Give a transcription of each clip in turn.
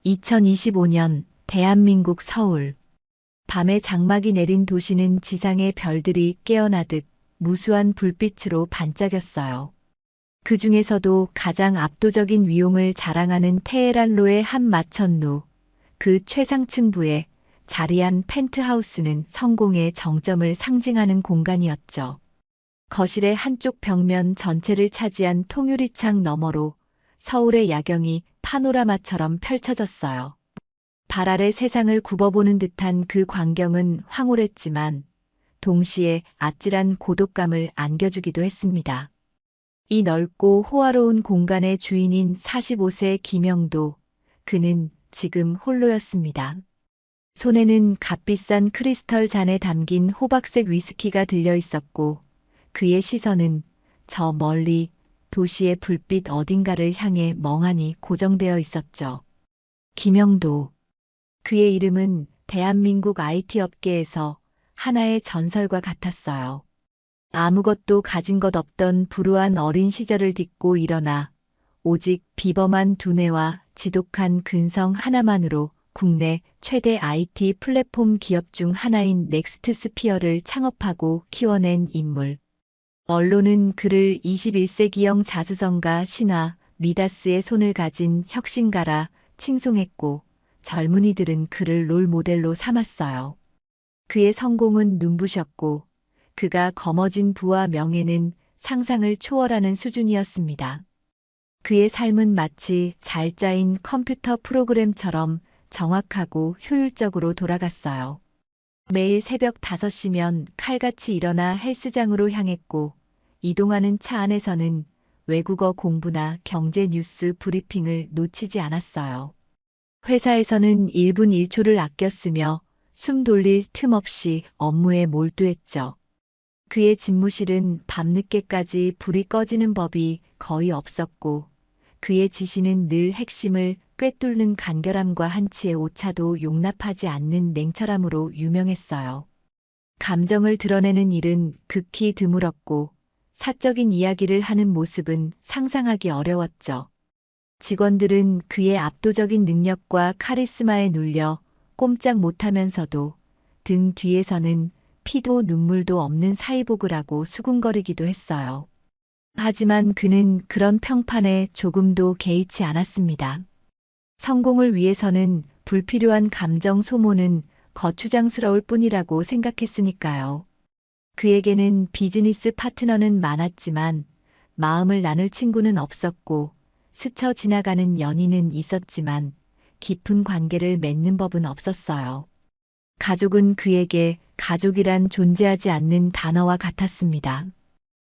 2025년 대한민국 서울. 밤에 장막이 내린 도시는 지상의 별들이 깨어나듯 무수한 불빛으로 반짝였어요. 그 중에서도 가장 압도적인 위용을 자랑하는 테헤란로의 한 마천루, 그 최상층부에 자리한 펜트하우스는 성공의 정점을 상징하는 공간이었죠. 거실의 한쪽 벽면 전체를 차지한 통유리창 너머로 서울의 야경이 파노라마처럼 펼쳐졌어요. 발 아래 세상을 굽어보는 듯한 그 광경은 황홀했지만 동시에 아찔한 고독감을 안겨주기도 했습니다. 이 넓고 호화로운 공간의 주인인 45세 김영도, 그는 지금 홀로였습니다. 손에는 값비싼 크리스털 잔에 담긴 호박색 위스키가 들려 있었고 그의 시선은 저 멀리 도시의 불빛 어딘가를 향해 멍하니 고정되어 있었죠. 김영도. 그의 이름은 대한민국 IT 업계에서 하나의 전설과 같았어요. 아무것도 가진 것 없던 불우한 어린 시절을 딛고 일어나 오직 비범한 두뇌와 지독한 근성 하나만으로 국내 최대 IT 플랫폼 기업 중 하나인 넥스트스피어를 창업하고 키워낸 인물. 언론은 그를 21세기형 자수성가 신화 미다스의 손을 가진 혁신가라 칭송했고 젊은이들은 그를 롤 모델로 삼았어요. 그의 성공은 눈부셨고 그가 거머쥔 부와 명예는 상상을 초월하는 수준이었습니다. 그의 삶은 마치 잘 짜인 컴퓨터 프로그램처럼 정확하고 효율적으로 돌아갔어요. 매일 새벽 5시면 칼같이 일어나 헬스장으로 향했고 이동하는 차 안에서는 외국어 공부나 경제 뉴스 브리핑을 놓치지 않았어요. 회사에서는 1분 1초를 아껴 쓰며 숨 돌릴 틈 없이 업무에 몰두했죠. 그의 집무실은 밤늦게까지 불이 꺼지는 법이 거의 없었고 그의 지시는 늘 핵심을 꿰뚫는 간결함과 한치의 오차도 용납하지 않는 냉철함으로 유명했어요. 감정을 드러내는 일은 극히 드물었고 사적인 이야기를 하는 모습은 상상하기 어려웠죠. 직원들은 그의 압도적인 능력과 카리스마에 눌려 꼼짝 못하면서도 등 뒤에서는 피도 눈물도 없는 사이보그를 하고 수군거리기도 했어요. 하지만 그는 그런 평판에 조금도 개의치 않았습니다. 성공을 위해서는 불필요한 감정 소모는 거추장스러울 뿐이라고 생각했으니까요. 그에게는 비즈니스 파트너는 많았지만 마음을 나눌 친구는 없었고 스쳐 지나가는 연인은 있었지만 깊은 관계를 맺는 법은 없었어요. 가족은 그에게 가족이란 존재하지 않는 단어와 같았습니다.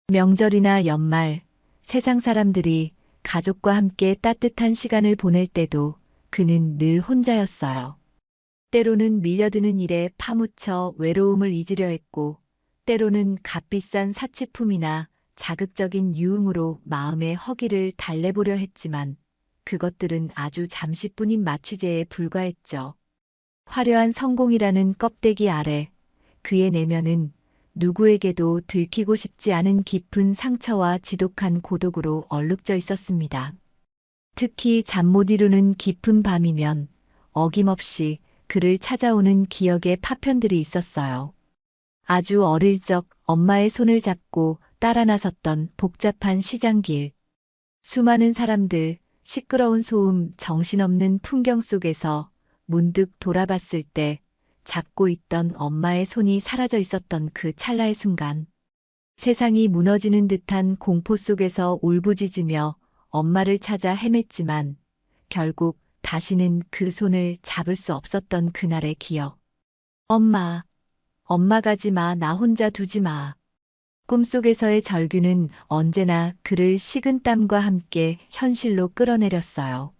명절이나 연말, 세상 사람들이 가족과 함께 따뜻한 시간을 보낼 때도 그는 늘 혼자였어요. 때로는 밀려드는 일에 파묻혀 외로움을 잊으려 했고, 때로는 값비싼 사치품이나 자극적인 유흥으로 마음의 허기를 달래보려 했지만 그것들은 아주 잠시뿐인 마취제에 불과했죠. 화려한 성공이라는 껍데기 아래 그의 내면은 누구에게도 들키고 싶지 않은 깊은 상처와 지독한 고독으로 얼룩져 있었습니다. 특히 잠 못 이루는 깊은 밤이면 어김없이 그를 찾아오는 기억의 파편들이 있었어요. 아주 어릴 적 엄마의 손을 잡고 따라 나섰던 복잡한 시장길. 수많은 사람들, 시끄러운 소음, 정신없는 풍경 속에서 문득 돌아봤을 때 잡고 있던 엄마의 손이 사라져 있었던 그 찰나의 순간. 세상이 무너지는 듯한 공포 속에서 울부짖으며 엄마를 찾아 헤맸지만 결국 다시는 그 손을 잡을 수 없었던 그날의 기억. 엄마, 엄마 가지 마, 나 혼자 두지 마. 꿈속에서의 절규는 언제나 그를 식은 땀과 함께 현실로 끌어내렸어요.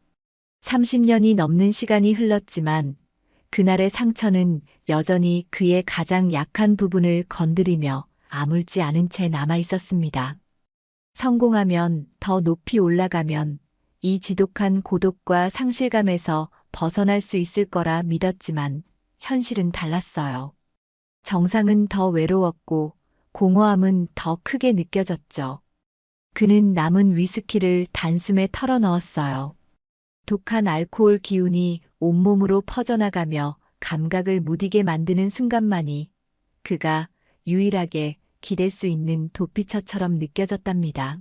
30년이 넘는 시간이 흘렀지만 그날의 상처는 여전히 그의 가장 약한 부분을 건드리며 아물지 않은 채 남아 있었습니다. 성공하면, 더 높이 올라가면 이 지독한 고독과 상실감에서 벗어날 수 있을 거라 믿었지만 현실은 달랐어요. 정상은 더 외로웠고 공허함은 더 크게 느껴졌죠. 그는 남은 위스키를 단숨에 털어 넣었어요. 독한 알코올 기운이 온몸으로 퍼져나가며 감각을 무디게 만드는 순간만이 그가 유일하게 기댈 수 있는 도피처처럼 느껴졌답니다.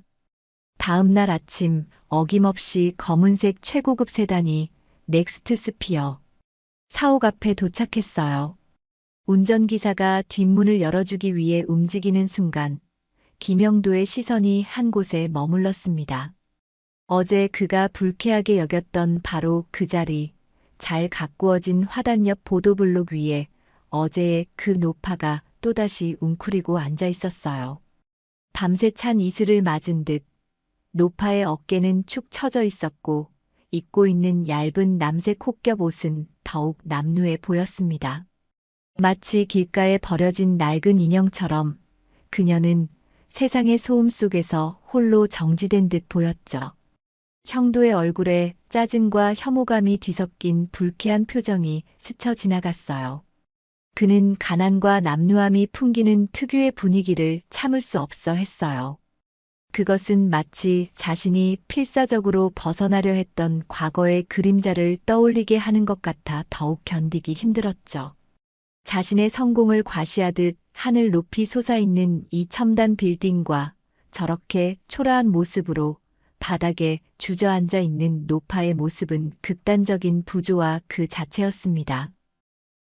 다음 날 아침 어김없이 검은색 최고급 세단이 넥스트 스피어 사옥 앞에 도착했어요. 운전기사가 뒷문을 열어주기 위해 움직이는 순간 김영도의 시선이 한 곳에 머물렀습니다. 어제 그가 불쾌하게 여겼던 바로 그 자리, 잘 가꾸어진 화단 옆 보도블록 위에 어제의 그 노파가 또다시 웅크리고 앉아 있었어요. 밤새 찬 이슬을 맞은 듯 노파의 어깨는 축 처져 있었고 입고 있는 얇은 남색 혹겹 옷은 더욱 남루해 보였습니다. 마치 길가에 버려진 낡은 인형처럼 그녀는 세상의 소음 속에서 홀로 정지된 듯 보였죠. 형도의 얼굴에 짜증과 혐오감이 뒤섞인 불쾌한 표정이 스쳐 지나갔어요. 그는 가난과 남루함이 풍기는 특유의 분위기를 참을 수 없어 했어요. 그것은 마치 자신이 필사적으로 벗어나려 했던 과거의 그림자를 떠올리게 하는 것 같아 더욱 견디기 힘들었죠. 자신의 성공을 과시하듯 하늘 높이 솟아있는 이 첨단 빌딩과 저렇게 초라한 모습으로 바닥에 주저앉아 있는 노파의 모습은 극단적인 부조화 그 자체였습니다.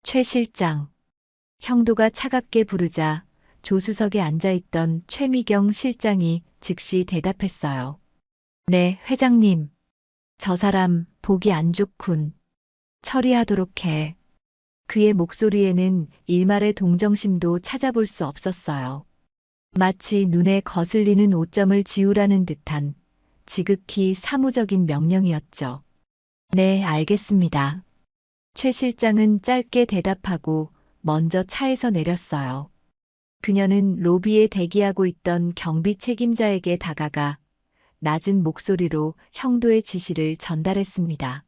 최 실장. 형도가 차갑게 부르자 조수석에 앉아있던 최미경 실장이 즉시 대답했어요. 네, 회장님. 저 사람 보기 안 좋군. 처리하도록 해. 그의 목소리에는 일말의 동정심도 찾아볼 수 없었어요. 마치 눈에 거슬리는 오점을 지우라는 듯한 지극히 사무적인 명령이었죠. 네, 알겠습니다. 최 실장은 짧게 대답하고 먼저 차에서 내렸어요. 그녀는 로비에 대기하고 있던 경비 책임자에게 다가가 낮은 목소리로 형도의 지시를 전달했습니다.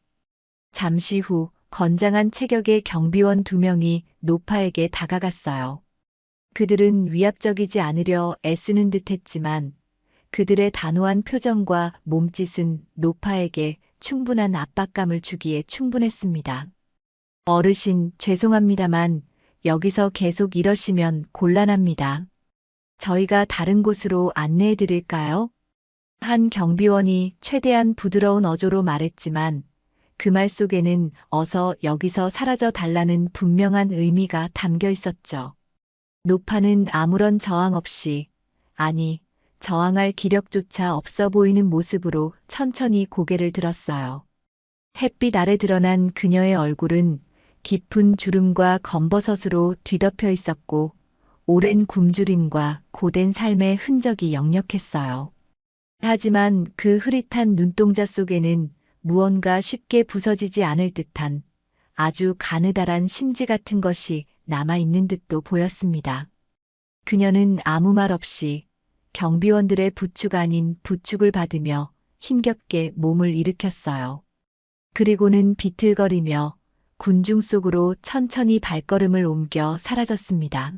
잠시 후 건장한 체격의 경비원 2명이 노파에게 다가갔어요. 그들은 위압적이지 않으려 애쓰는 듯했지만 그들의 단호한 표정과 몸짓은 노파에게 충분한 압박감을 주기에 충분했습니다. 어르신, 죄송합니다만 여기서 계속 이러시면 곤란합니다. 저희가 다른 곳으로 안내해 드릴까요? 한 경비원이 최대한 부드러운 어조로 말했지만 그 말 속에는 어서 여기서 사라져 달라는 분명한 의미가 담겨 있었죠. 노파는 아무런 저항 없이, 아니, 저항할 기력조차 없어 보이는 모습으로 천천히 고개를 들었어요. 햇빛 아래 드러난 그녀의 얼굴은 깊은 주름과 검버섯으로 뒤덮여 있었고 오랜 굶주림과 고된 삶의 흔적이 역력했어요. 하지만 그 흐릿한 눈동자 속에는 무언가 쉽게 부서지지 않을 듯한 아주 가느다란 심지 같은 것이 남아있는 듯도 보였습니다. 그녀는 아무 말 없이 경비원들의 부축 아닌 부축을 받으며 힘겹게 몸을 일으켰어요. 그리고는 비틀거리며 군중 속으로 천천히 발걸음을 옮겨 사라졌습니다.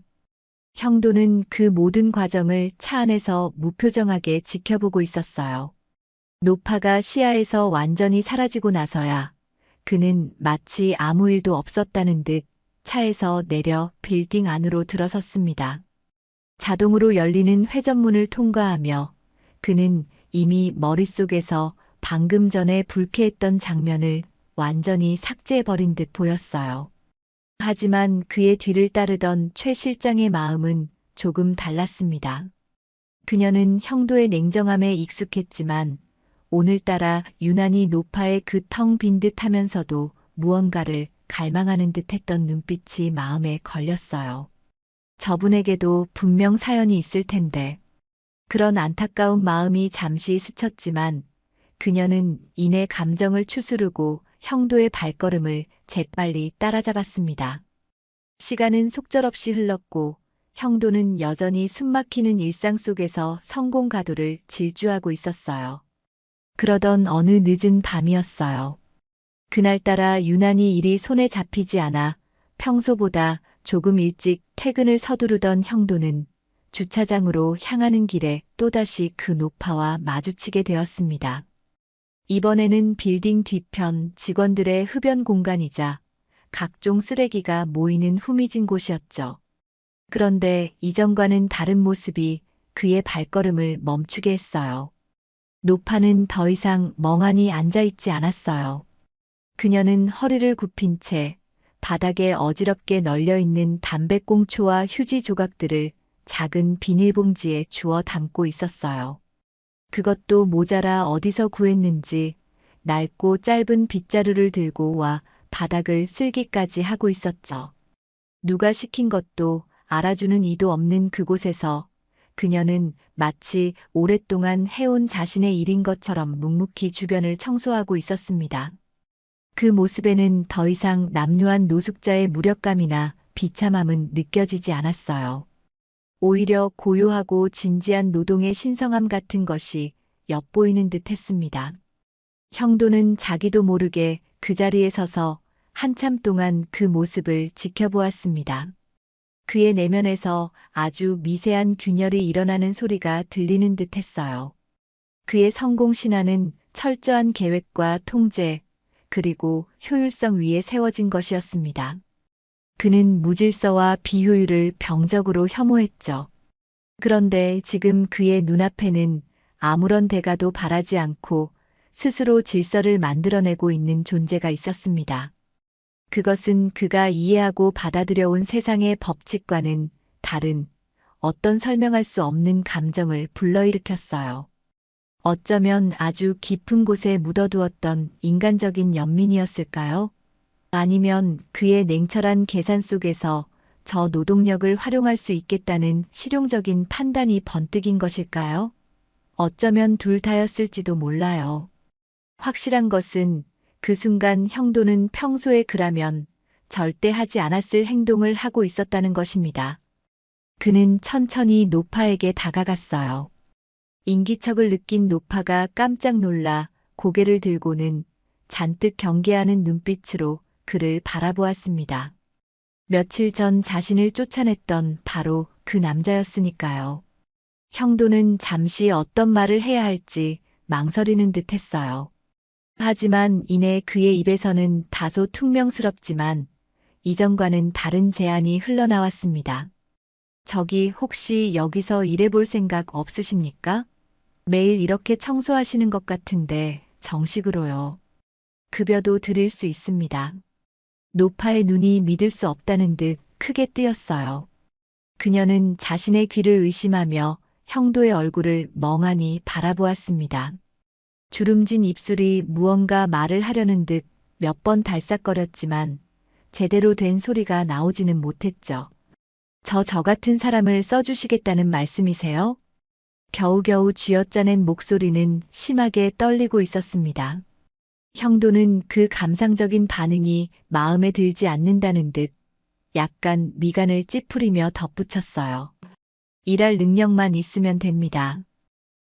형도는 그 모든 과정을 차 안에서 무표정하게 지켜보고 있었어요. 노파가 시야에서 완전히 사라지고 나서야 그는 마치 아무 일도 없었다는 듯 차에서 내려 빌딩 안으로 들어섰습니다. 자동으로 열리는 회전문을 통과하며 그는 이미 머릿속에서 방금 전에 불쾌했던 장면을 완전히 삭제해버린 듯 보였어요. 하지만 그의 뒤를 따르던 최 실장의 마음은 조금 달랐습니다. 그녀는 형도의 냉정함에 익숙했지만 오늘따라 유난히 노파의 그 텅 빈 듯 하면서도 무언가를 갈망하는 듯 했던 눈빛이 마음에 걸렸어요. 저분에게도 분명 사연이 있을 텐데. 그런 안타까운 마음이 잠시 스쳤지만 그녀는 이내 감정을 추스르고 형도의 발걸음을 재빨리 따라잡았습니다. 시간은 속절없이 흘렀고 형도는 여전히 숨막히는 일상 속에서 성공 가도를 질주하고 있었어요. 그러던 어느 늦은 밤이었어요. 그날따라 유난히 일이 손에 잡히지 않아 평소보다 조금 일찍 퇴근을 서두르던 형도는 주차장으로 향하는 길에 또다시 그 노파와 마주치게 되었습니다. 이번에는 빌딩 뒤편 직원들의 흡연 공간이자 각종 쓰레기가 모이는 후미진 곳이었죠. 그런데 이전과는 다른 모습이 그의 발걸음을 멈추게 했어요. 노파는 더 이상 멍하니 앉아있지 않았어요. 그녀는 허리를 굽힌 채 바닥에 어지럽게 널려있는 담배꽁초와 휴지 조각들을 작은 비닐봉지에 주워 담고 있었어요. 그것도 모자라 어디서 구했는지 낡고 짧은 빗자루를 들고 와 바닥을 쓸기까지 하고 있었죠. 누가 시킨 것도 알아주는 이도 없는 그곳에서 그녀는 마치 오랫동안 해온 자신의 일인 것처럼 묵묵히 주변을 청소하고 있었습니다. 그 모습에는 더 이상 남루한 노숙자의 무력감이나 비참함은 느껴지지 않았어요. 오히려 고요하고 진지한 노동의 신성함 같은 것이 엿보이는 듯 했습니다. 형도는 자기도 모르게 그 자리에 서서 한참 동안 그 모습을 지켜보았습니다. 그의 내면에서 아주 미세한 균열이 일어나는 소리가 들리는 듯 했어요. 그의 성공 신화는 철저한 계획과 통제, 그리고 효율성 위에 세워진 것이었습니다. 그는 무질서와 비효율을 병적으로 혐오했죠. 그런데 지금 그의 눈앞에는 아무런 대가도 바라지 않고 스스로 질서를 만들어내고 있는 존재가 있었습니다. 그것은 그가 이해하고 받아들여온 세상의 법칙과는 다른 어떤 설명할 수 없는 감정을 불러일으켰어요. 어쩌면 아주 깊은 곳에 묻어두었던 인간적인 연민이었을까요? 아니면 그의 냉철한 계산 속에서 저 노동력을 활용할 수 있겠다는 실용적인 판단이 번뜩인 것일까요? 어쩌면 둘 다였을지도 몰라요. 확실한 것은 그 순간 형도는 평소에 그라면 절대 하지 않았을 행동을 하고 있었다는 것입니다. 그는 천천히 노파에게 다가갔어요. 인기척을 느낀 노파가 깜짝 놀라 고개를 들고는 잔뜩 경계하는 눈빛으로 그를 바라보았습니다. 며칠 전 자신을 쫓아냈던 바로 그 남자였으니까요. 형도는 잠시 어떤 말을 해야 할지 망설이는 듯 했어요. 하지만 이내 그의 입에서는 다소 퉁명스럽지만 이전과는 다른 제안이 흘러나왔습니다. 저기 혹시 여기서 일해볼 생각 없으십니까? 매일 이렇게 청소하시는 것 같은데 정식으로요. 급여도 드릴 수 있습니다. 노파의 눈이 믿을 수 없다는 듯 크게 뜨였어요. 그녀는 자신의 귀를 의심하며 형도의 얼굴을 멍하니 바라보았습니다. 주름진 입술이 무언가 말을 하려는 듯 몇 번 달싹거렸지만 제대로 된 소리가 나오지는 못했죠. 저 같은 사람을 써주시겠다는 말씀이세요? 겨우겨우 쥐어짜낸 목소리는 심하게 떨리고 있었습니다. 형도는 그 감상적인 반응이 마음에 들지 않는다는 듯 약간 미간을 찌푸리며 덧붙였어요. 일할 능력만 있으면 됩니다.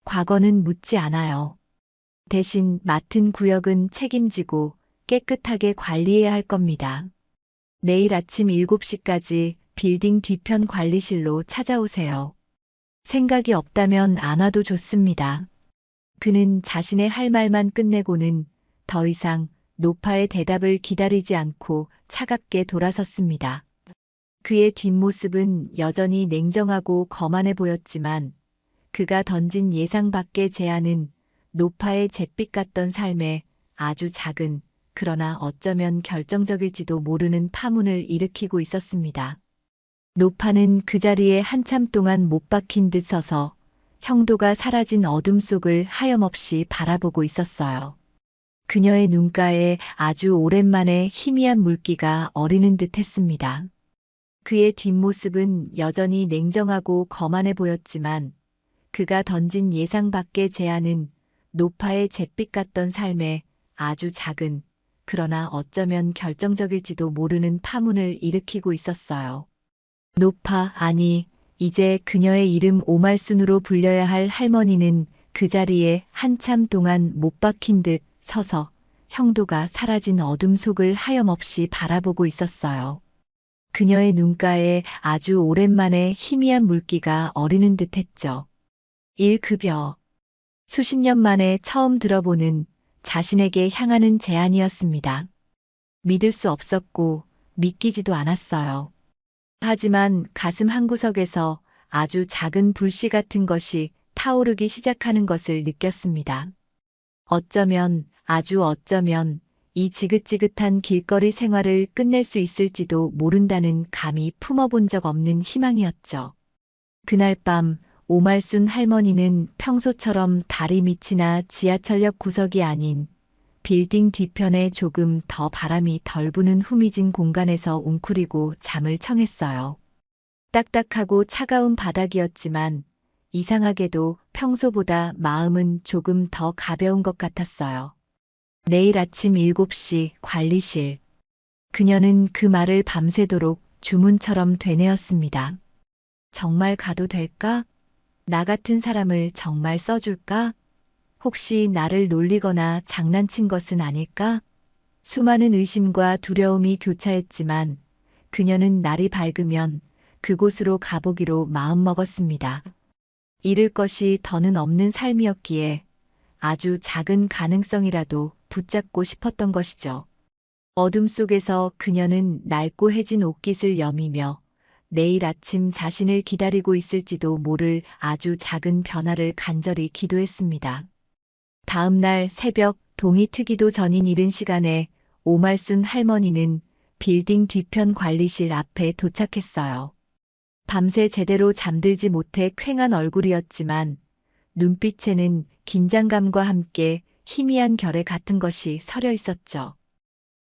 과거는 묻지 않아요. 대신 맡은 구역은 책임지고 깨끗하게 관리해야 할 겁니다. 내일 아침 7시까지 빌딩 뒤편 관리실로 찾아오세요. 생각이 없다면 안 와도 좋습니다. 그는 자신의 할 말만 끝내고는 더 이상 노파의 대답을 기다리지 않고 차갑게 돌아섰습니다. 그의 뒷모습은 여전히 냉정하고 거만해 보였지만 그가 던진 예상 밖의 제안은 노파의 잿빛 같던 삶에 아주 작은 그러나 어쩌면 결정적일지도 모르는 파문을 일으키고 있었습니다. 노파는 그 자리에 한참 동안 못 박힌 듯 서서 형도가 사라진 어둠 속을 하염없이 바라보고 있었어요. 그녀의 눈가에 아주 오랜만에 희미한 물기가 어리는 듯 했습니다. 그의 뒷모습은 여전히 냉정하고 거만해 보였지만 그가 던진 예상 밖의 제안은 노파의 잿빛 같던 삶에 아주 작은 그러나 어쩌면 결정적일지도 모르는 파문을 일으키고 있었어요. 노파, 아니, 이제 그녀의 이름 오말순으로 불려야 할 할머니는 그 자리에 한참 동안 못 박힌 듯 서서 형도가 사라진 어둠 속을 하염없이 바라보고 있었어요. 그녀의 눈가에 아주 오랜만에 희미한 물기가 어리는 듯 했죠. 1급여. 수십 년 만에 처음 들어보는 자신에게 향하는 제안이었습니다. 믿을 수 없었고 믿기지도 않았어요. 하지만 가슴 한구석에서 아주 작은 불씨 같은 것이 타오르기 시작하는 것을 느꼈습니다. 어쩌면, 아주 어쩌면 이 지긋지긋한 길거리 생활을 끝낼 수 있을지도 모른다는 감히 품어본 적 없는 희망이었죠. 그날 밤 오말순 할머니는 평소처럼 다리 밑이나 지하철역 구석이 아닌 빌딩 뒤편에 조금 더 바람이 덜 부는 후미진 공간에서 웅크리고 잠을 청했어요. 딱딱하고 차가운 바닥이었지만 이상하게도 평소보다 마음은 조금 더 가벼운 것 같았어요. 내일 아침 7시 관리실. 그녀는 그 말을 밤새도록 주문처럼 되뇌었습니다. 정말 가도 될까? 나 같은 사람을 정말 써줄까? 혹시 나를 놀리거나 장난친 것은 아닐까? 수많은 의심과 두려움이 교차했지만 그녀는 날이 밝으면 그곳으로 가보기로 마음먹었습니다. 잃을 것이 더는 없는 삶이었기에 아주 작은 가능성이라도 붙잡고 싶었던 것이죠. 어둠 속에서 그녀는 낡고 해진 옷깃을 여미며 내일 아침 자신을 기다리고 있을지도 모를 아주 작은 변화를 간절히 기도했습니다. 다음 날 새벽 동이 트기도 전인 이른 시간에 오말순 할머니는 빌딩 뒤편 관리실 앞에 도착했어요. 밤새 제대로 잠들지 못해 퀭한 얼굴이었지만 눈빛에는 긴장감과 함께 희미한 결의 같은 것이 서려 있었죠.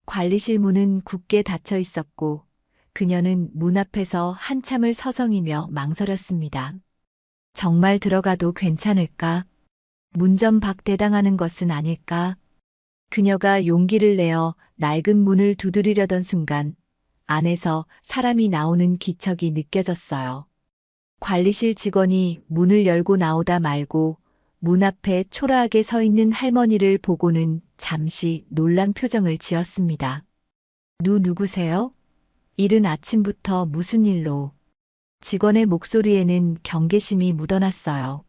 관리실 문은 굳게 닫혀 있었고 그녀는 문 앞에서 한참을 서성이며 망설였습니다. 정말 들어가도 괜찮을까? 문전박대당하는 것은 아닐까? 그녀가 용기를 내어 낡은 문을 두드리려던 순간 안에서 사람이 나오는 기척이 느껴졌어요. 관리실 직원이 문을 열고 나오다 말고 문 앞에 초라하게 서 있는 할머니를 보고는 잠시 놀란 표정을 지었습니다. 누구세요? 이른 아침부터 무슨 일로? 직원의 목소리에는 경계심이 묻어났어요.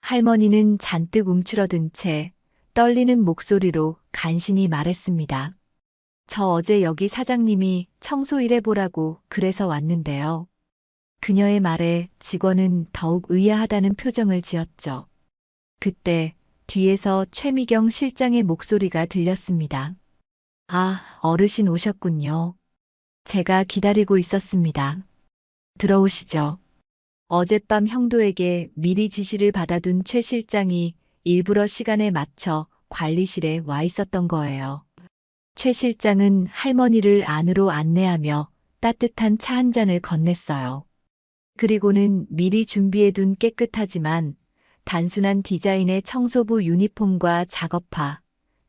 할머니는 잔뜩 움츠러든 채 떨리는 목소리로 간신히 말했습니다. 저 어제 여기 사장님이 청소 일해보라고 그래서 왔는데요. 그녀의 말에 직원은 더욱 의아하다는 표정을 지었죠. 그때 뒤에서 최미경 실장의 목소리가 들렸습니다. 아, 어르신 오셨군요. 제가 기다리고 있었습니다. 들어오시죠. 어젯밤 형도에게 미리 지시를 받아둔 최 실장이 일부러 시간에 맞춰 관리실에 와 있었던 거예요. 최 실장은 할머니를 안으로 안내하며 따뜻한 차 한 잔을 건넸어요. 그리고는 미리 준비해둔 깨끗하지만 단순한 디자인의 청소부 유니폼과 작업화,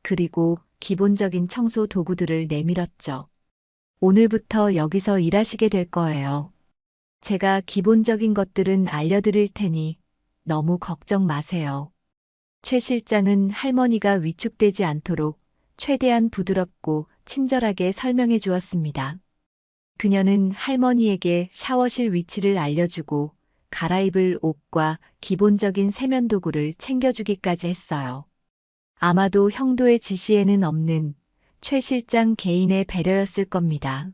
그리고 기본적인 청소 도구들을 내밀었죠. 오늘부터 여기서 일하시게 될 거예요. 제가 기본적인 것들은 알려드릴 테니 너무 걱정 마세요. 최 실장은 할머니가 위축되지 않도록 최대한 부드럽고 친절하게 설명해 주었습니다. 그녀는 할머니에게 샤워실 위치를 알려주고 갈아입을 옷과 기본적인 세면도구를 챙겨주기까지 했어요. 아마도 형도의 지시에는 없는 최 실장 개인의 배려였을 겁니다.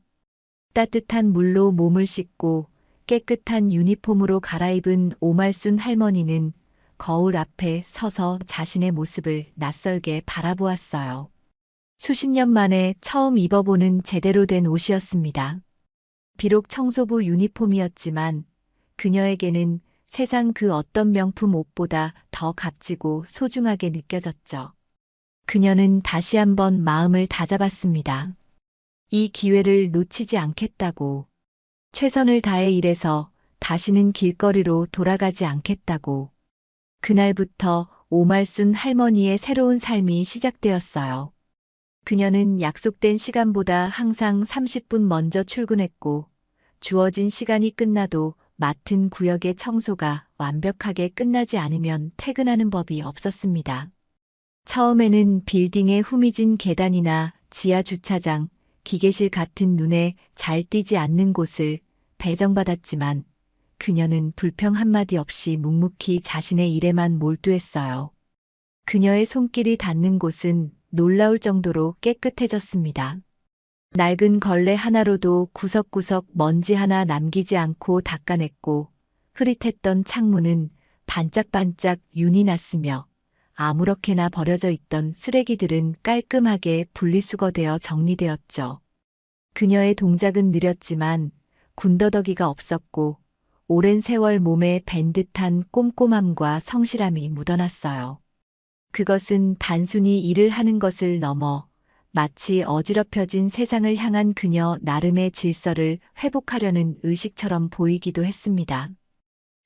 따뜻한 물로 몸을 씻고 깨끗한 유니폼으로 갈아입은 오말순 할머니는 거울 앞에 서서 자신의 모습을 낯설게 바라보았어요. 수십 년 만에 처음 입어보는 제대로 된 옷이었습니다. 비록 청소부 유니폼이었지만 그녀에게는 세상 그 어떤 명품 옷보다 더 값지고 소중하게 느껴졌죠. 그녀는 다시 한번 마음을 다잡았습니다. 이 기회를 놓치지 않겠다고. 최선을 다해 일해서 다시는 길거리로 돌아가지 않겠다고. 그날부터 오말순 할머니의 새로운 삶이 시작되었어요. 그녀는 약속된 시간보다 항상 30분 먼저 출근했고 주어진 시간이 끝나도 맡은 구역의 청소가 완벽하게 끝나지 않으면 퇴근하는 법이 없었습니다. 처음에는 빌딩의 후미진 계단이나 지하 주차장, 기계실 같은 눈에 잘 띄지 않는 곳을 배정받았지만 그녀는 불평 한마디 없이 묵묵히 자신의 일에만 몰두했어요. 그녀의 손길이 닿는 곳은 놀라울 정도로 깨끗해졌습니다. 낡은 걸레 하나로도 구석구석 먼지 하나 남기지 않고 닦아냈고 흐릿했던 창문은 반짝반짝 윤이 났으며 아무렇게나 버려져 있던 쓰레기들은 깔끔하게 분리수거되어 정리되었죠. 그녀의 동작은 느렸지만 군더더기가 없었고 오랜 세월 몸에 밴 듯한 꼼꼼함과 성실함이 묻어났어요. 그것은 단순히 일을 하는 것을 넘어 마치 어지럽혀진 세상을 향한 그녀 나름의 질서를 회복하려는 의식처럼 보이기도 했습니다.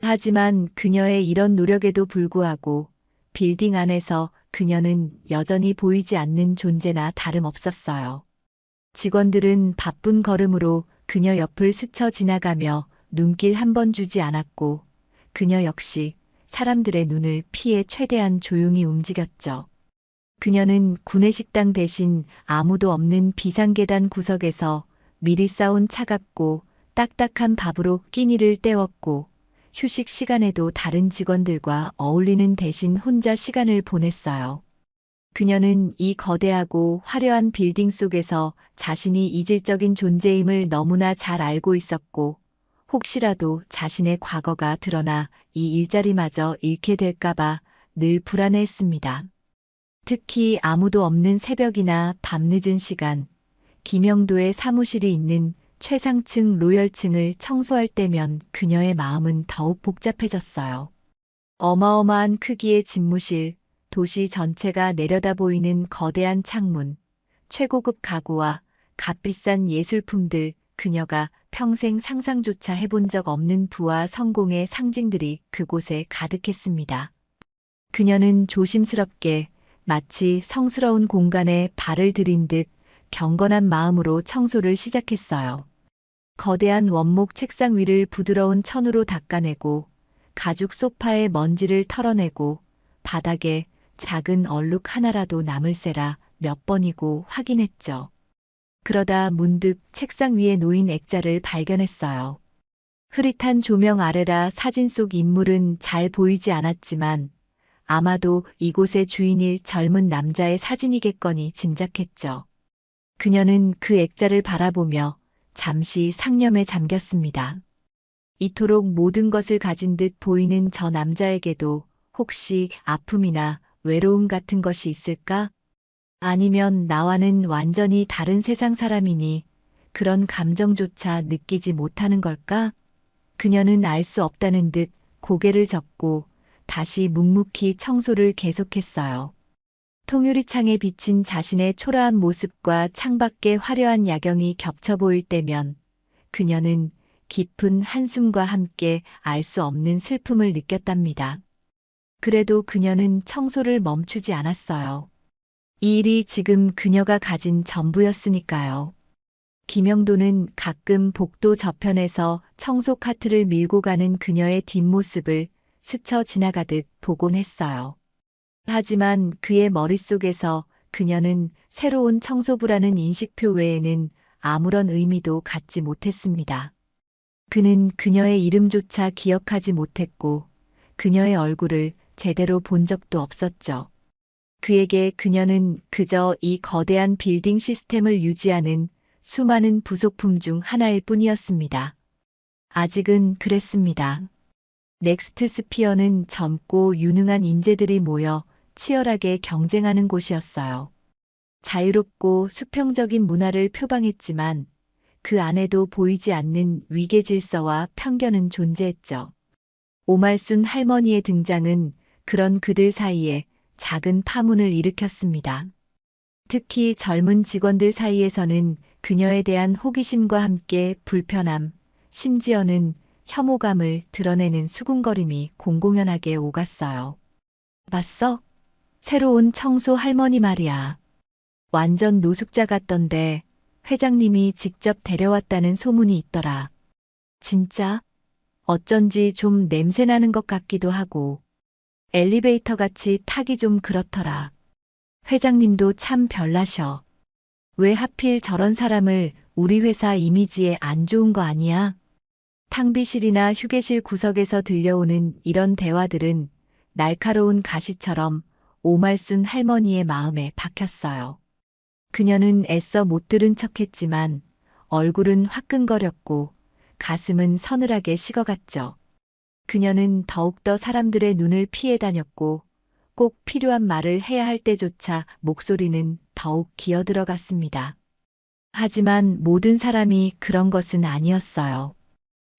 하지만 그녀의 이런 노력에도 불구하고 빌딩 안에서 그녀는 여전히 보이지 않는 존재나 다름없었어요. 직원들은 바쁜 걸음으로 그녀 옆을 스쳐 지나가며 눈길 한 번 주지 않았고 그녀 역시 사람들의 눈을 피해 최대한 조용히 움직였죠. 그녀는 구내식당 대신 아무도 없는 비상계단 구석에서 미리 싸온 차갑고 딱딱한 밥으로 끼니를 때웠고 휴식 시간에도 다른 직원들과 어울리는 대신 혼자 시간을 보냈어요. 그녀는 이 거대하고 화려한 빌딩 속에서 자신이 이질적인 존재임을 너무나 잘 알고 있었고 혹시라도 자신의 과거가 드러나 이 일자리마저 잃게 될까봐 늘 불안해했습니다. 특히 아무도 없는 새벽이나 밤늦은 시간, 김영도의 사무실이 있는 최상층 로열층을 청소할 때면 그녀의 마음은 더욱 복잡해졌어요. 어마어마한 크기의 집무실, 도시 전체가 내려다 보이는 거대한 창문, 최고급 가구와 값비싼 예술품들, 그녀가 평생 상상조차 해본 적 없는 부와 성공의 상징들이 그곳에 가득했습니다. 그녀는 조심스럽게 마치 성스러운 공간에 발을 들인 듯 경건한 마음으로 청소를 시작했어요. 거대한 원목 책상 위를 부드러운 천으로 닦아내고 가죽 소파의 먼지를 털어내고 바닥에 작은 얼룩 하나라도 남을세라 몇 번이고 확인했죠. 그러다 문득 책상 위에 놓인 액자를 발견했어요. 흐릿한 조명 아래라 사진 속 인물은 잘 보이지 않았지만 아마도 이곳의 주인일 젊은 남자의 사진이겠거니 짐작했죠. 그녀는 그 액자를 바라보며 잠시 상념에 잠겼습니다. 이토록 모든 것을 가진 듯 보이는 저 남자에게도 혹시 아픔이나 외로움 같은 것이 있을까? 아니면 나와는 완전히 다른 세상 사람이니 그런 감정조차 느끼지 못하는 걸까? 그녀는 알 수 없다는 듯 고개를 젓고 다시 묵묵히 청소를 계속했어요. 통유리창에 비친 자신의 초라한 모습과 창밖의 화려한 야경이 겹쳐 보일 때면 그녀는 깊은 한숨과 함께 알 수 없는 슬픔을 느꼈답니다. 그래도 그녀는 청소를 멈추지 않았어요. 이 일이 지금 그녀가 가진 전부였으니까요. 김영도는 가끔 복도 저편에서 청소 카트를 밀고 가는 그녀의 뒷모습을 스쳐 지나가듯 보곤 했어요. 하지만 그의 머릿속에서 그녀는 새로운 청소부라는 인식표 외에는 아무런 의미도 갖지 못했습니다. 그는 그녀의 이름조차 기억하지 못했고 그녀의 얼굴을 제대로 본 적도 없었죠. 그에게 그녀는 그저 이 거대한 빌딩 시스템을 유지하는 수많은 부속품 중 하나일 뿐이었습니다. 아직은 그랬습니다. 넥스트 스피어는 젊고 유능한 인재들이 모여 치열하게 경쟁하는 곳이었어요. 자유롭고 수평적인 문화를 표방했지만 그 안에도 보이지 않는 위계 질서와 편견은 존재했죠. 오말순 할머니의 등장은 그런 그들 사이에 작은 파문을 일으켰습니다. 특히 젊은 직원들 사이에서는 그녀에 대한 호기심과 함께 불편함, 심지어는 혐오감을 드러내는 수군거림이 공공연하게 오갔어요. 봤어? 새로운 청소 할머니 말이야. 완전 노숙자 같던데 회장님이 직접 데려왔다는 소문이 있더라. 진짜? 어쩐지 좀 냄새나는 것 같기도 하고 엘리베이터 같이 타기 좀 그렇더라. 회장님도 참 별나셔. 왜 하필 저런 사람을 우리 회사 이미지에 안 좋은 거 아니야? 탕비실이나 휴게실 구석에서 들려오는 이런 대화들은 날카로운 가시처럼 오말순 할머니의 마음에 박혔어요. 그녀는 애써 못 들은 척했지만 얼굴은 화끈거렸고 가슴은 서늘하게 식어갔죠. 그녀는 더욱더 사람들의 눈을 피해 다녔고 꼭 필요한 말을 해야 할 때조차 목소리는 더욱 기어들어갔습니다. 하지만 모든 사람이 그런 것은 아니었어요.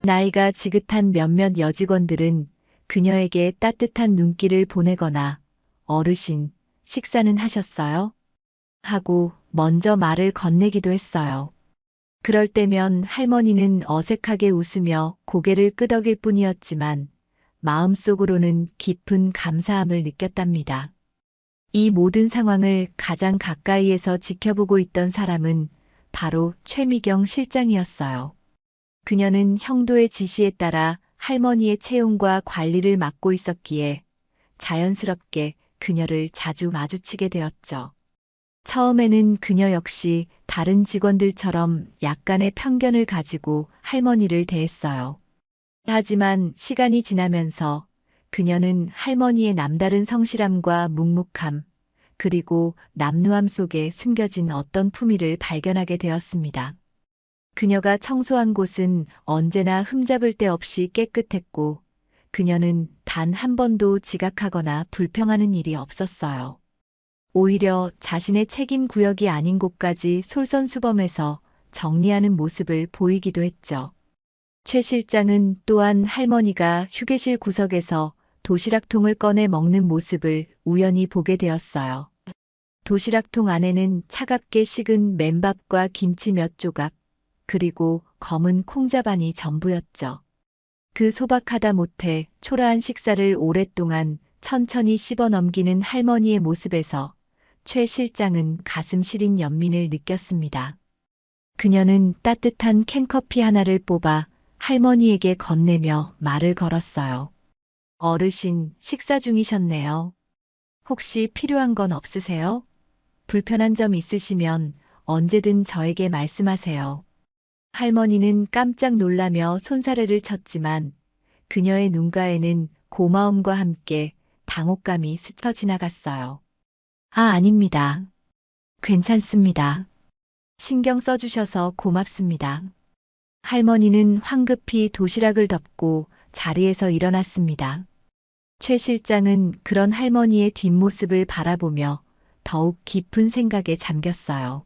나이가 지긋한 몇몇 여직원들은 그녀에게 따뜻한 눈길을 보내거나 어르신, 식사는 하셨어요? 하고 먼저 말을 건네기도 했어요. 그럴 때면 할머니는 어색하게 웃으며 고개를 끄덕일 뿐이었지만 마음속으로는 깊은 감사함을 느꼈답니다. 이 모든 상황을 가장 가까이에서 지켜보고 있던 사람은 바로 최미경 실장이었어요. 그녀는 형도의 지시에 따라 할머니의 채용과 관리를 맡고 있었기에 자연스럽게 그녀를 자주 마주치게 되었죠. 처음에는 그녀 역시 다른 직원들처럼 약간의 편견을 가지고 할머니를 대했어요. 하지만 시간이 지나면서 그녀는 할머니의 남다른 성실함과 묵묵함, 그리고 남루함 속에 숨겨진 어떤 품위를 발견하게 되었습니다. 그녀가 청소한 곳은 언제나 흠잡을 데 없이 깨끗했고, 그녀는 단 한 번도 지각하거나 불평하는 일이 없었어요. 오히려 자신의 책임 구역이 아닌 곳까지 솔선수범해서 정리하는 모습을 보이기도 했죠. 최 실장은 또한 할머니가 휴게실 구석에서 도시락통을 꺼내 먹는 모습을 우연히 보게 되었어요. 도시락통 안에는 차갑게 식은 맨밥과 김치 몇 조각, 그리고 검은 콩자반이 전부였죠. 그 소박하다 못해 초라한 식사를 오랫동안 천천히 씹어 넘기는 할머니의 모습에서 최 실장은 가슴 시린 연민을 느꼈습니다. 그녀는 따뜻한 캔커피 하나를 뽑아 할머니에게 건네며 말을 걸었어요. 어르신, 식사 중이셨네요. 혹시 필요한 건 없으세요? 불편한 점 있으시면 언제든 저에게 말씀하세요. 할머니는 깜짝 놀라며 손사래를 쳤지만 그녀의 눈가에는 고마움과 함께 당혹감이 스쳐 지나갔어요. 아, 아닙니다. 괜찮습니다. 신경 써주셔서 고맙습니다. 할머니는 황급히 도시락을 덮고 자리에서 일어났습니다. 최 실장은 그런 할머니의 뒷모습을 바라보며 더욱 깊은 생각에 잠겼어요.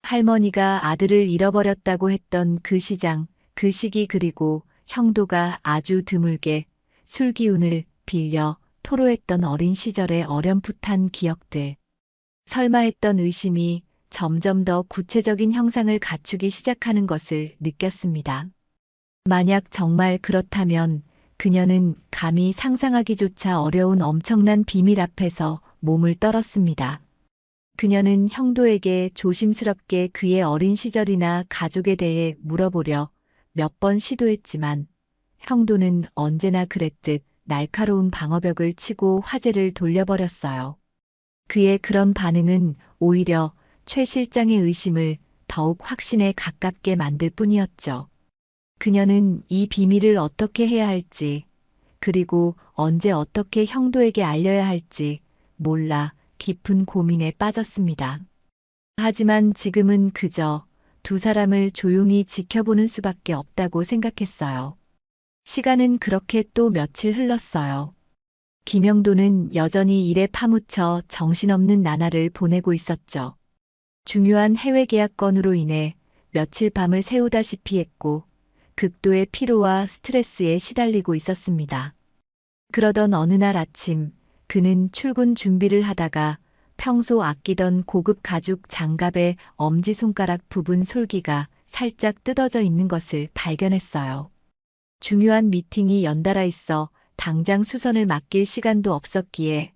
할머니가 아들을 잃어버렸다고 했던 그 시장, 그 시기 그리고 형도가 아주 드물게 술 기운을 빌려 토로했던 어린 시절의 어렴풋한 기억들. 설마 했던 의심이 점점 더 구체적인 형상을 갖추기 시작하는 것을 느꼈습니다. 만약 정말 그렇다면 그녀는 감히 상상하기조차 어려운 엄청난 비밀 앞에서 몸을 떨었습니다. 그녀는 형도에게 조심스럽게 그의 어린 시절이나 가족에 대해 물어보려 몇 번 시도했지만 형도는 언제나 그랬듯 날카로운 방어벽을 치고 화제를 돌려버렸어요. 그의 그런 반응은 오히려 최 실장의 의심을 더욱 확신에 가깝게 만들 뿐이었죠. 그녀는 이 비밀을 어떻게 해야 할지, 그리고 언제 어떻게 형도에게 알려야 할지 몰라 깊은 고민에 빠졌습니다. 하지만 지금은 그저 두 사람을 조용히 지켜보는 수밖에 없다고 생각했어요. 시간은 그렇게 또 며칠 흘렀어요. 김영도는 여전히 일에 파묻혀 정신없는 나날을 보내고 있었죠. 중요한 해외 계약 건으로 인해 며칠 밤을 새우다시피 했고 극도의 피로와 스트레스에 시달리고 있었습니다. 그러던 어느 날 아침 그는 출근 준비를 하다가 평소 아끼던 고급 가죽 장갑의 엄지손가락 부분 솔기가 살짝 뜯어져 있는 것을 발견했어요. 중요한 미팅이 연달아 있어 당장 수선을 맡길 시간도 없었기에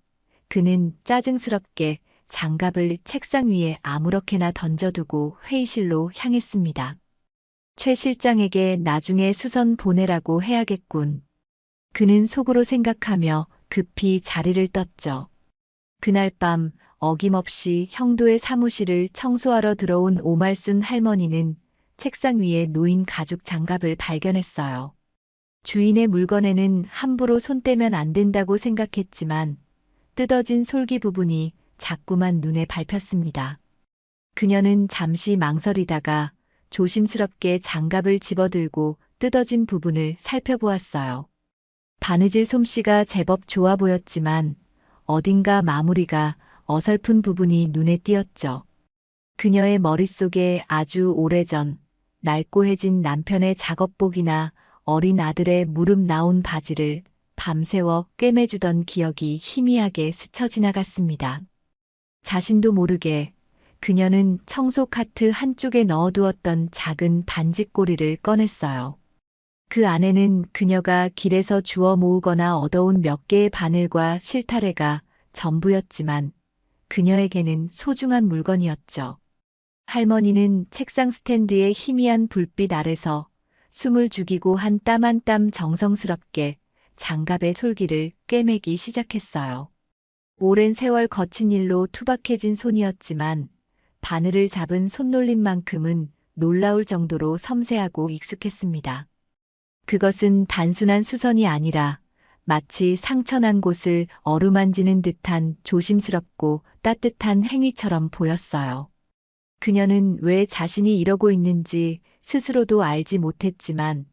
그는 짜증스럽게 장갑을 책상 위에 아무렇게나 던져두고 회의실로 향했습니다. 최 실장에게 나중에 수선 보내라고 해야겠군. 그는 속으로 생각하며 급히 자리를 떴죠. 그날 밤 어김없이 형도의 사무실을 청소하러 들어온 오말순 할머니는 책상 위에 놓인 가죽 장갑을 발견했어요. 주인의 물건에는 함부로 손 떼면 안 된다고 생각했지만 뜯어진 솔기 부분이 자꾸만 눈에 밟혔습니다. 그녀는 잠시 망설이다가 조심스럽게 장갑을 집어들고 뜯어진 부분을 살펴보았어요. 바느질 솜씨가 제법 좋아 보였지만 어딘가 마무리가 어설픈 부분이 눈에 띄었죠. 그녀의 머릿속에 아주 오래전 낡고해진 남편의 작업복이나 어린 아들의 무릎 나온 바지를 밤새워 꿰매주던 기억이 희미하게 스쳐 지나갔습니다. 자신도 모르게 그녀는 청소 카트 한쪽에 넣어두었던 작은 반지꼬리를 꺼냈어요. 그 안에는 그녀가 길에서 주워 모으거나 얻어온 몇 개의 바늘과 실타래가 전부였지만 그녀에게는 소중한 물건이었죠. 할머니는 책상 스탠드의 희미한 불빛 아래서 숨을 죽이고 한 땀 한 땀 정성스럽게 장갑의 솔기를 꿰매기 시작했어요. 오랜 세월 거친 일로 투박해진 손이었지만 바늘을 잡은 손놀림만큼은 놀라울 정도로 섬세하고 익숙했습니다. 그것은 단순한 수선이 아니라 마치 상처난 곳을 어루만지는 듯한 조심스럽고 따뜻한 행위처럼 보였어요. 그녀는 왜 자신이 이러고 있는지 스스로도 알지 못했지만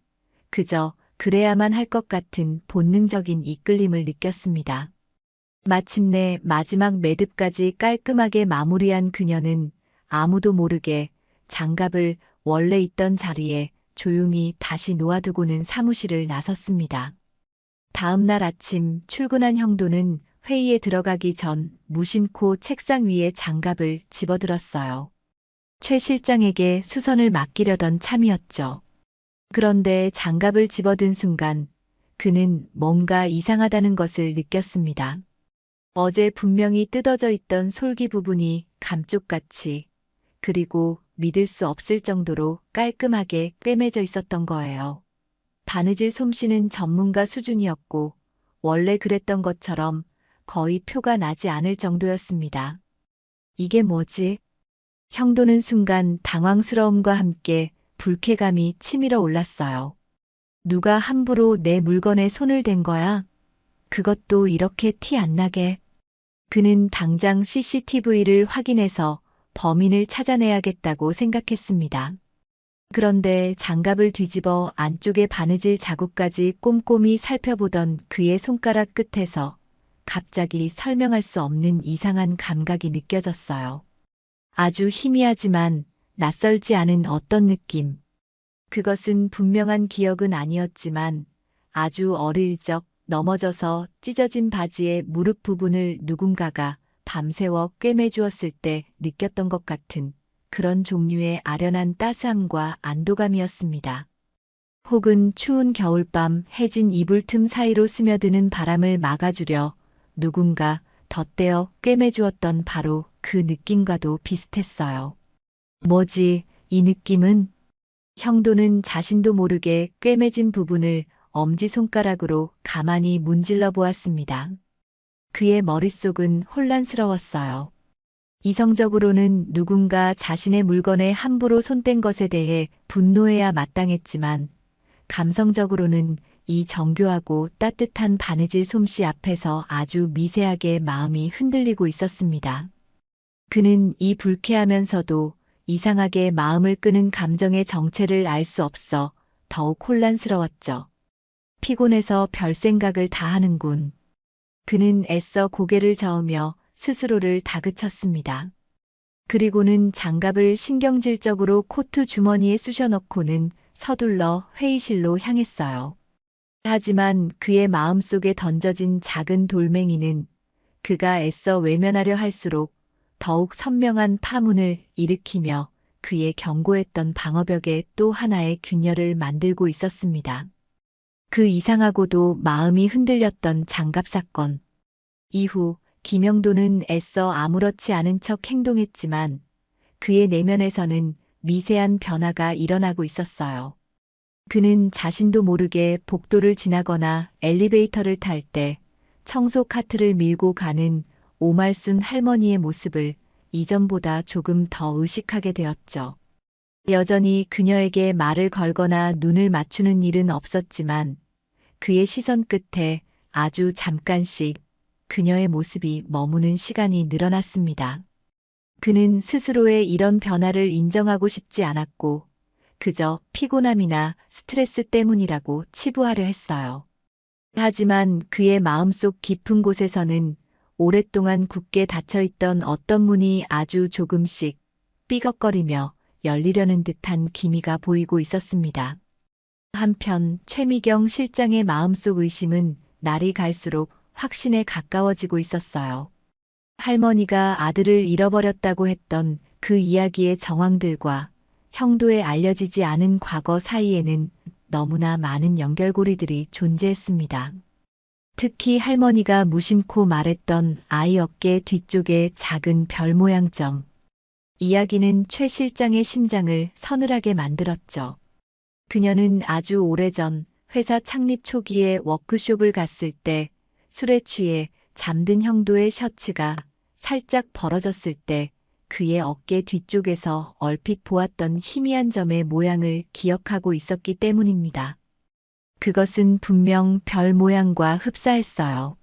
그저 그래야만 할 것 같은 본능적인 이끌림을 느꼈습니다. 마침내 마지막 매듭까지 깔끔하게 마무리한 그녀는 아무도 모르게 장갑을 원래 있던 자리에 조용히 다시 놓아두고는 사무실을 나섰습니다. 다음 날 아침 출근한 형도는 회의에 들어가기 전 무심코 책상 위에 장갑을 집어들었어요. 최 실장에게 수선을 맡기려던 참이었죠. 그런데 장갑을 집어든 순간 그는 뭔가 이상하다는 것을 느꼈습니다. 어제 분명히 뜯어져 있던 솔기 부분이 감쪽같이 그리고 믿을 수 없을 정도로 깔끔하게 꿰매져 있었던 거예요. 바느질 솜씨는 전문가 수준이었고 원래 그랬던 것처럼 거의 표가 나지 않을 정도였습니다. 이게 뭐지? 형도는 순간 당황스러움과 함께 불쾌감이 치밀어 올랐어요. 누가 함부로 내 물건에 손을 댄 거야? 그것도 이렇게 티 안 나게. 그는 당장 CCTV를 확인해서 범인을 찾아내야겠다고 생각했습니다. 그런데 장갑을 뒤집어 안쪽의 바느질 자국까지 꼼꼼히 살펴보던 그의 손가락 끝에서 갑자기 설명할 수 없는 이상한 감각이 느껴졌어요. 아주 희미하지만 낯설지 않은 어떤 느낌. 그것은 분명한 기억은 아니었지만 아주 어릴 적 넘어져서 찢어진 바지의 무릎 부분을 누군가가 밤새워 꿰매주었을 때 느꼈던 것 같은 그런 종류의 아련한 따스함과 안도감이었습니다. 혹은 추운 겨울밤 해진 이불 틈 사이로 스며드는 바람을 막아주려 누군가 덧대어 꿰매주었던 바로 그 느낌과도 비슷했어요. 뭐지, 이 느낌은? 형도는 자신도 모르게 꿰매진 부분을 엄지손가락으로 가만히 문질러 보았습니다. 그의 머릿속은 혼란스러웠어요. 이성적으로는 누군가 자신의 물건에 함부로 손댄 것에 대해 분노해야 마땅했지만 감성적으로는 이 정교하고 따뜻한 바느질 솜씨 앞에서 아주 미세하게 마음이 흔들리고 있었습니다. 그는 이 불쾌하면서도 이상하게 마음을 끄는 감정의 정체를 알 수 없어 더욱 혼란스러웠죠. 피곤해서 별 생각을 다 하는군. 그는 애써 고개를 저으며 스스로를 다그쳤습니다. 그리고는 장갑을 신경질적으로 코트 주머니에 쑤셔넣고는 서둘러 회의실로 향했어요. 하지만 그의 마음속에 던져진 작은 돌멩이는 그가 애써 외면하려 할수록 더욱 선명한 파문을 일으키며 그의 견고했던 방어벽에 또 하나의 균열을 만들고 있었습니다. 그 이상하고도 마음이 흔들렸던 장갑 사건. 이후 김영도는 애써 아무렇지 않은 척 행동했지만 그의 내면에서는 미세한 변화가 일어나고 있었어요. 그는 자신도 모르게 복도를 지나거나 엘리베이터를 탈 때 청소 카트를 밀고 가는 오말순 할머니의 모습을 이전보다 조금 더 의식하게 되었죠. 여전히 그녀에게 말을 걸거나 눈을 맞추는 일은 없었지만 그의 시선 끝에 아주 잠깐씩 그녀의 모습이 머무는 시간이 늘어났습니다. 그는 스스로의 이런 변화를 인정하고 싶지 않았고, 그저 피곤함이나 스트레스 때문이라고 치부하려 했어요. 하지만 그의 마음속 깊은 곳에서는 오랫동안 굳게 닫혀있던 어떤 문이 아주 조금씩 삐걱거리며 열리려는 듯한 기미가 보이고 있었습니다. 한편 최미경 실장의 마음속 의심은 날이 갈수록 확신에 가까워지고 있었어요. 할머니가 아들을 잃어버렸다고 했던 그 이야기의 정황들과 형도에 알려지지 않은 과거 사이에는 너무나 많은 연결고리들이 존재했습니다. 특히 할머니가 무심코 말했던 아이 어깨 뒤쪽의 작은 별 모양 점. 이야기는 최 실장의 심장을 서늘하게 만들었죠. 그녀는 아주 오래전 회사 창립 초기에 워크숍을 갔을 때 술에 취해 잠든 형도의 셔츠가 살짝 벌어졌을 때 그의 어깨 뒤쪽에서 얼핏 보았던 희미한 점의 모양을 기억하고 있었기 때문입니다. 그것은 분명 별 모양과 흡사했어요.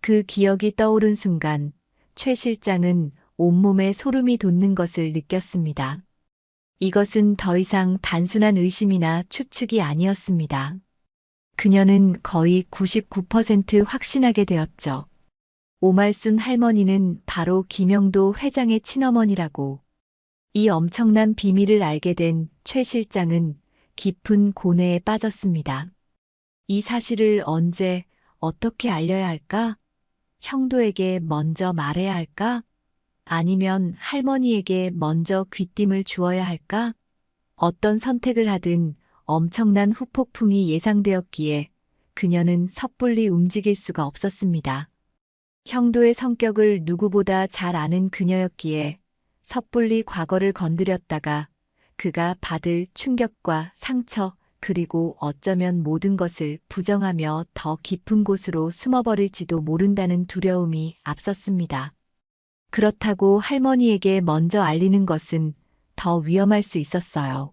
그 기억이 떠오른 순간 최 실장은 온몸에 소름이 돋는 것을 느꼈습니다. 이것은 더 이상 단순한 의심이나 추측이 아니었습니다. 그녀는 거의 99% 확신하게 되었죠. 오말순 할머니는 바로 김영도 회장의 친어머니라고. 이 엄청난 비밀을 알게 된 최 실장은 깊은 고뇌에 빠졌습니다. 이 사실을 언제, 어떻게 알려야 할까? 형도에게 먼저 말해야 할까? 아니면 할머니에게 먼저 귀띔을 주어야 할까? 어떤 선택을 하든 엄청난 후폭풍이 예상되었기에 그녀는 섣불리 움직일 수가 없었습니다. 형도의 성격을 누구보다 잘 아는 그녀였기에 섣불리 과거를 건드렸다가 그가 받을 충격과 상처 그리고 어쩌면 모든 것을 부정하며 더 깊은 곳으로 숨어버릴지도 모른다는 두려움이 앞섰습니다. 그렇다고 할머니에게 먼저 알리는 것은 더 위험할 수 있었어요.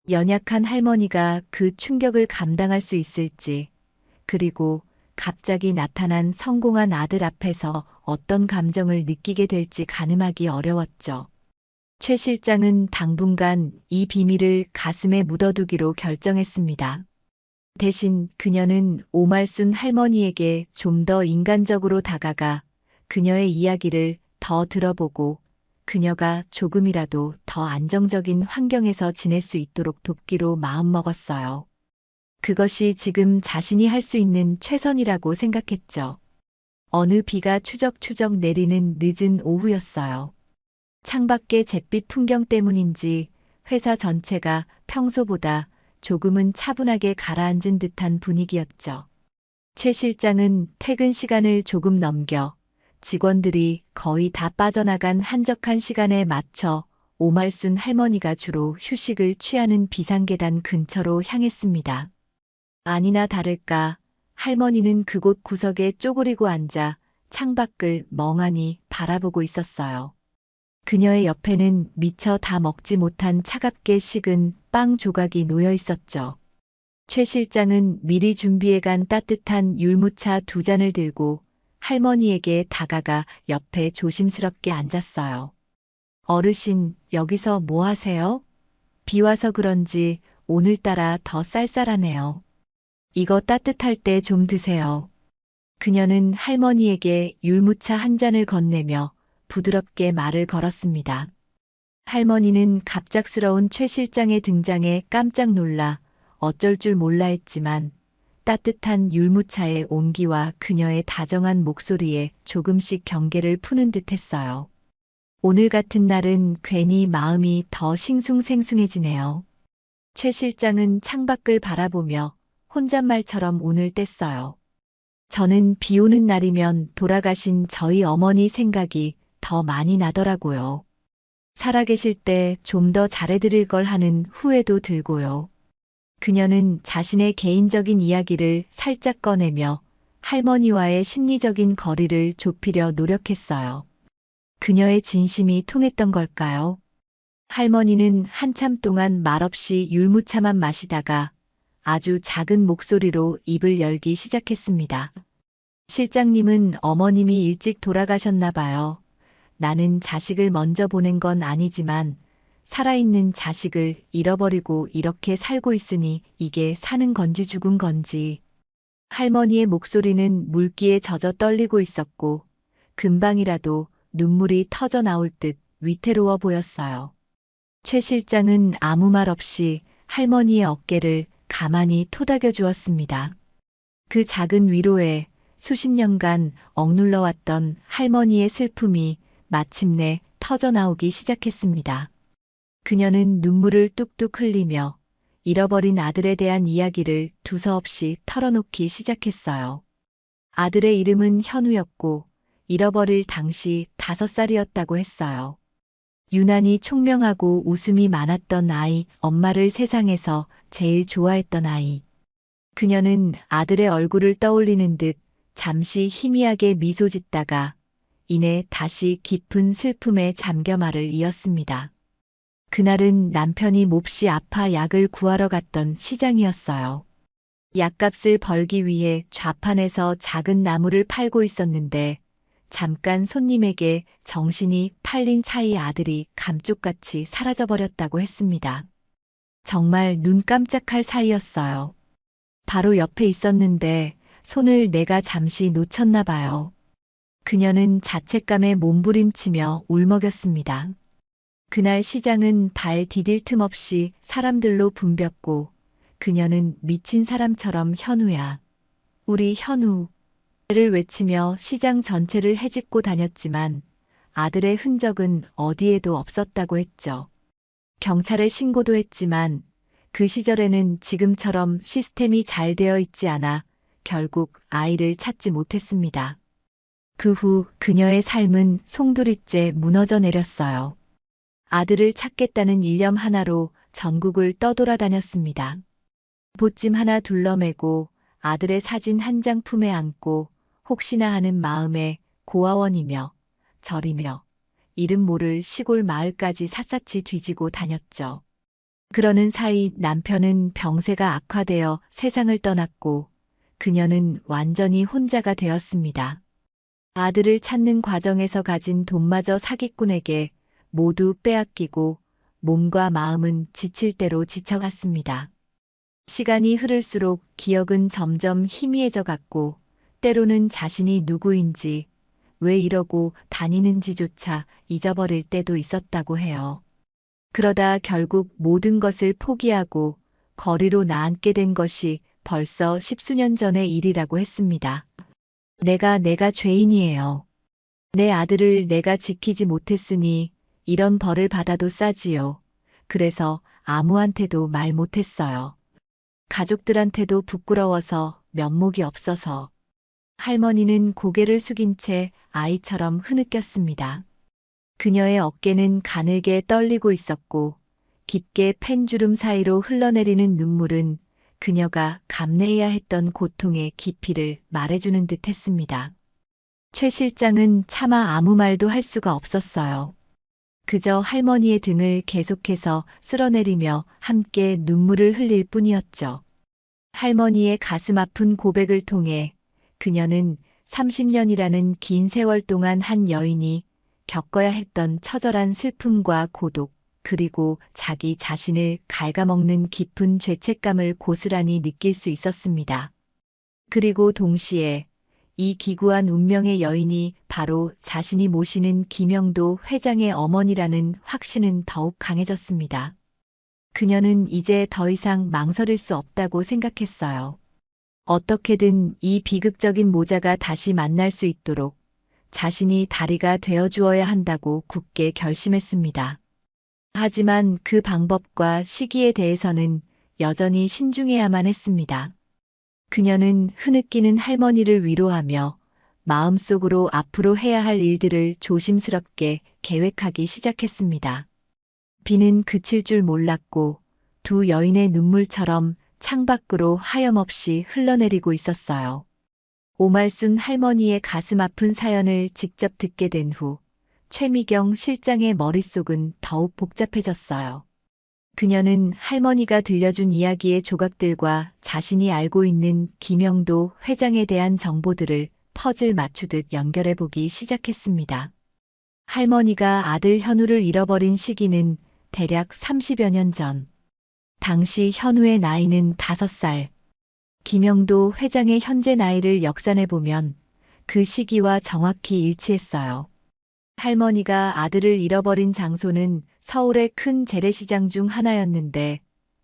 연약한 할머니가 그 충격을 감당할 수 있을지, 그리고 갑자기 나타난 성공한 아들 앞에서 어떤 감정을 느끼게 될지 가늠하기 어려웠죠. 최 실장은 당분간 이 비밀을 가슴에 묻어두기로 결정했습니다. 대신 그녀는 오말순 할머니에게 좀 더 인간적으로 다가가 그녀의 이야기를 더 들어보고 그녀가 조금이라도 더 안정적인 환경에서 지낼 수 있도록 돕기로 마음먹었어요. 그것이 지금 자신이 할 수 있는 최선이라고 생각했죠. 어느 비가 추적추적 내리는 늦은 오후였어요. 창밖의 잿빛 풍경 때문인지 회사 전체가 평소보다 조금은 차분하게 가라앉은 듯한 분위기였죠. 최 실장은 퇴근 시간을 조금 넘겨 직원들이 거의 다 빠져나간 한적한 시간에 맞춰 오말순 할머니가 주로 휴식을 취하는 비상계단 근처로 향했습니다. 아니나 다를까 할머니는 그곳 구석에 쪼그리고 앉아 창밖을 멍하니 바라보고 있었어요. 그녀의 옆에는 미처 다 먹지 못한 차갑게 식은 빵 조각이 놓여 있었죠. 최 실장은 미리 준비해간 따뜻한 율무차 2잔을 들고 할머니에게 다가가 옆에 조심스럽게 앉았어요. 어르신, 여기서 뭐 하세요? 비 와서 그런지 오늘따라 더 쌀쌀하네요. 이거 따뜻할 때 좀 드세요. 그녀는 할머니에게 율무차 한 잔을 건네며 부드럽게 말을 걸었습니다. 할머니는 갑작스러운 최 실장의 등장에 깜짝 놀라 어쩔 줄 몰라 했지만 따뜻한 율무차의 온기와 그녀의 다정한 목소리에 조금씩 경계를 푸는 듯 했어요. 오늘 같은 날은 괜히 마음이 더 싱숭생숭해지네요. 최 실장은 창밖을 바라보며 혼잣말처럼 운을 뗐어요. 저는 비 오는 날이면 돌아가신 저희 어머니 생각이 더 많이 나더라고요. 살아계실 때 좀 더 잘해드릴 걸 하는 후회도 들고요. 그녀는 자신의 개인적인 이야기를 살짝 꺼내며 할머니와의 심리적인 거리를 좁히려 노력했어요. 그녀의 진심이 통했던 걸까요? 할머니는 한참 동안 말없이 율무차만 마시다가 아주 작은 목소리로 입을 열기 시작했습니다. 실장님은 어머님이 일찍 돌아가셨나 봐요. 나는 자식을 먼저 보낸 건 아니지만 살아있는 자식을 잃어버리고 이렇게 살고 있으니 이게 사는 건지 죽은 건지. 할머니의 목소리는 물기에 젖어 떨리고 있었고 금방이라도 눈물이 터져 나올 듯 위태로워 보였어요. 최 실장은 아무 말 없이 할머니의 어깨를 가만히 토닥여 주었습니다. 그 작은 위로에 수십 년간 억눌러왔던 할머니의 슬픔이 마침내 터져 나오기 시작했습니다. 그녀는 눈물을 뚝뚝 흘리며 잃어버린 아들에 대한 이야기를 두서없이 털어놓기 시작했어요. 아들의 이름은 현우였고 잃어버릴 당시 5살이었다고 했어요. 유난히 총명하고 웃음이 많았던 아이, 엄마를 세상에서 제일 좋아했던 아이. 그녀는 아들의 얼굴을 떠올리는 듯 잠시 희미하게 미소 짓다가 이내 다시 깊은 슬픔에 잠겨 말을 이었습니다. 그날은 남편이 몹시 아파 약을 구하러 갔던 시장이었어요. 약값을 벌기 위해 좌판에서 작은 나무를 팔고 있었는데 잠깐 손님에게 정신이 팔린 사이 아들이 감쪽같이 사라져버렸다고 했습니다. 정말 눈 깜짝할 사이였어요. 바로 옆에 있었는데 손을 내가 잠시 놓쳤나 봐요. 그녀는 자책감에 몸부림치며 울먹였습니다. 그날 시장은 발 디딜 틈 없이 사람들로 붐볐고 그녀는 미친 사람처럼 현우야, 우리 현우 를 외치며 시장 전체를 헤집고 다녔지만 아들의 흔적은 어디에도 없었다고 했죠. 경찰에 신고도 했지만 그 시절에는 지금처럼 시스템이 잘 되어 있지 않아 결국 아이를 찾지 못했습니다. 그 후 그녀의 삶은 송두리째 무너져 내렸어요. 아들을 찾겠다는 일념 하나로 전국을 떠돌아다녔습니다. 보찜 하나 둘러매고 아들의 사진 한 장 품에 안고 혹시나 하는 마음에 고아원이며 절이며 이름 모를 시골 마을까지 샅샅이 뒤지고 다녔죠. 그러는 사이 남편은 병세가 악화되어 세상을 떠났고 그녀는 완전히 혼자가 되었습니다. 아들을 찾는 과정에서 가진 돈마저 사기꾼에게 모두 빼앗기고 몸과 마음은 지칠 대로 지쳐갔습니다. 시간이 흐를수록 기억은 점점 희미해져 갔고 때로는 자신이 누구인지 왜 이러고 다니는지조차 잊어버릴 때도 있었다고 해요. 그러다 결국 모든 것을 포기하고 거리로 나앉게 된 것이 벌써 10수년 전의 일이라고 했습니다. 내가 죄인이에요. 내 아들을 내가 지키지 못했으니 이런 벌을 받아도 싸지요. 그래서 아무한테도 말 못했어요. 가족들한테도 부끄러워서 면목이 없어서. 할머니는 고개를 숙인 채 아이처럼 흐느꼈습니다. 그녀의 어깨는 가늘게 떨리고 있었고 깊게 펜주름 사이로 흘러내리는 눈물은 그녀가 감내해야 했던 고통의 깊이를 말해주는 듯 했습니다. 최 실장은 차마 아무 말도 할 수가 없었어요. 그저 할머니의 등을 계속해서 쓸어내리며 함께 눈물을 흘릴 뿐이었죠. 할머니의 가슴 아픈 고백을 통해 그녀는 30년이라는 긴 세월 동안 한 여인이 겪어야 했던 처절한 슬픔과 고독, 그리고 자기 자신을 갉아먹는 깊은 죄책감을 고스란히 느낄 수 있었습니다. 그리고 동시에 이 기구한 운명의 여인이 바로 자신이 모시는 김영도 회장의 어머니라는 확신은 더욱 강해졌습니다. 그녀는 이제 더 이상 망설일 수 없다고 생각했어요. 어떻게든 이 비극적인 모자가 다시 만날 수 있도록 자신이 다리가 되어주어야 한다고 굳게 결심했습니다. 하지만 그 방법과 시기에 대해서는 여전히 신중해야만 했습니다. 그녀는 흐느끼는 할머니를 위로하며 마음속으로 앞으로 해야 할 일들을 조심스럽게 계획하기 시작했습니다. 비는 그칠 줄 몰랐고 두 여인의 눈물처럼 창밖으로 하염없이 흘러내리고 있었어요. 오말순 할머니의 가슴 아픈 사연을 직접 듣게 된 후 최미경 실장의 머릿속은 더욱 복잡해졌어요. 그녀는 할머니가 들려준 이야기의 조각들과 자신이 알고 있는 김영도 회장에 대한 정보들을 퍼즐 맞추듯 연결해보기 시작했습니다. 할머니가 아들 현우를 잃어버린 시기는 대략 30여 년 전. 당시 현우의 나이는 5살. 김영도 회장의 현재 나이를 역산해보면 그 시기와 정확히 일치했어요. 할머니가 아들을 잃어버린 장소는 서울의 큰 재래시장 중 하나였는데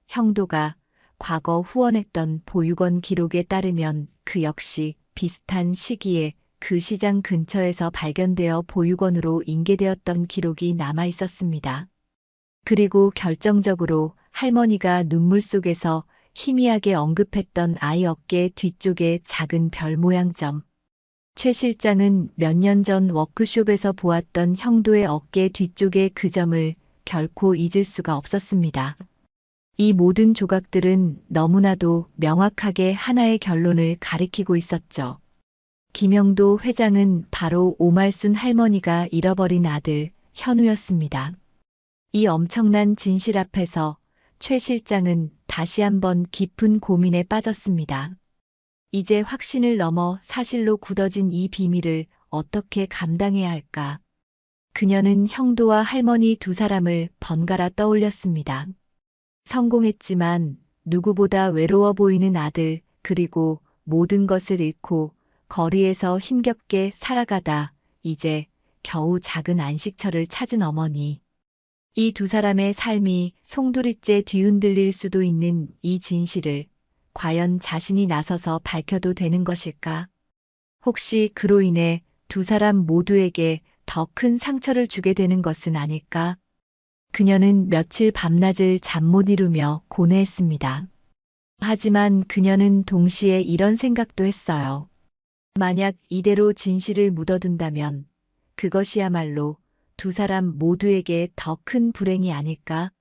형도가 과거 후원했던 보육원 기록에 따르면 그 역시 비슷한 시기에 그 시장 근처에서 발견되어 보육원으로 인계되었던 기록이 남아 있었습니다. 그리고 결정적으로 할머니가 눈물 속에서 희미하게 언급했던 아이 어깨 뒤쪽의 작은 별 모양 점. 최 실장은 몇 년 전 워크숍에서 보았던 형도의 어깨 뒤쪽의 그 점을 결코 잊을 수가 없었습니다. 이 모든 조각들은 너무나도 명확하게 하나의 결론을 가리키고 있었죠. 김영도 회장은 바로 오말순 할머니가 잃어버린 아들 현우였습니다. 이 엄청난 진실 앞에서 최 실장은 다시 한번 깊은 고민에 빠졌습니다. 이제 확신을 넘어 사실로 굳어진 이 비밀을 어떻게 감당해야 할까? 그녀는 형도와 할머니 두 사람을 번갈아 떠올렸습니다. 성공했지만 누구보다 외로워 보이는 아들, 그리고 모든 것을 잃고 거리에서 힘겹게 살아가다 이제 겨우 작은 안식처를 찾은 어머니. 이 두 사람의 삶이 송두리째 뒤흔들릴 수도 있는 이 진실을 과연 자신이 나서서 밝혀도 되는 것일까? 혹시 그로 인해 두 사람 모두에게 더 큰 상처를 주게 되는 것은 아닐까? 그녀는 며칠 밤낮을 잠 못 이루며 고뇌했습니다. 하지만 그녀는 동시에 이런 생각도 했어요. 만약 이대로 진실을 묻어둔다면 그것이야말로 두 사람 모두에게 더 큰 불행이 아닐까?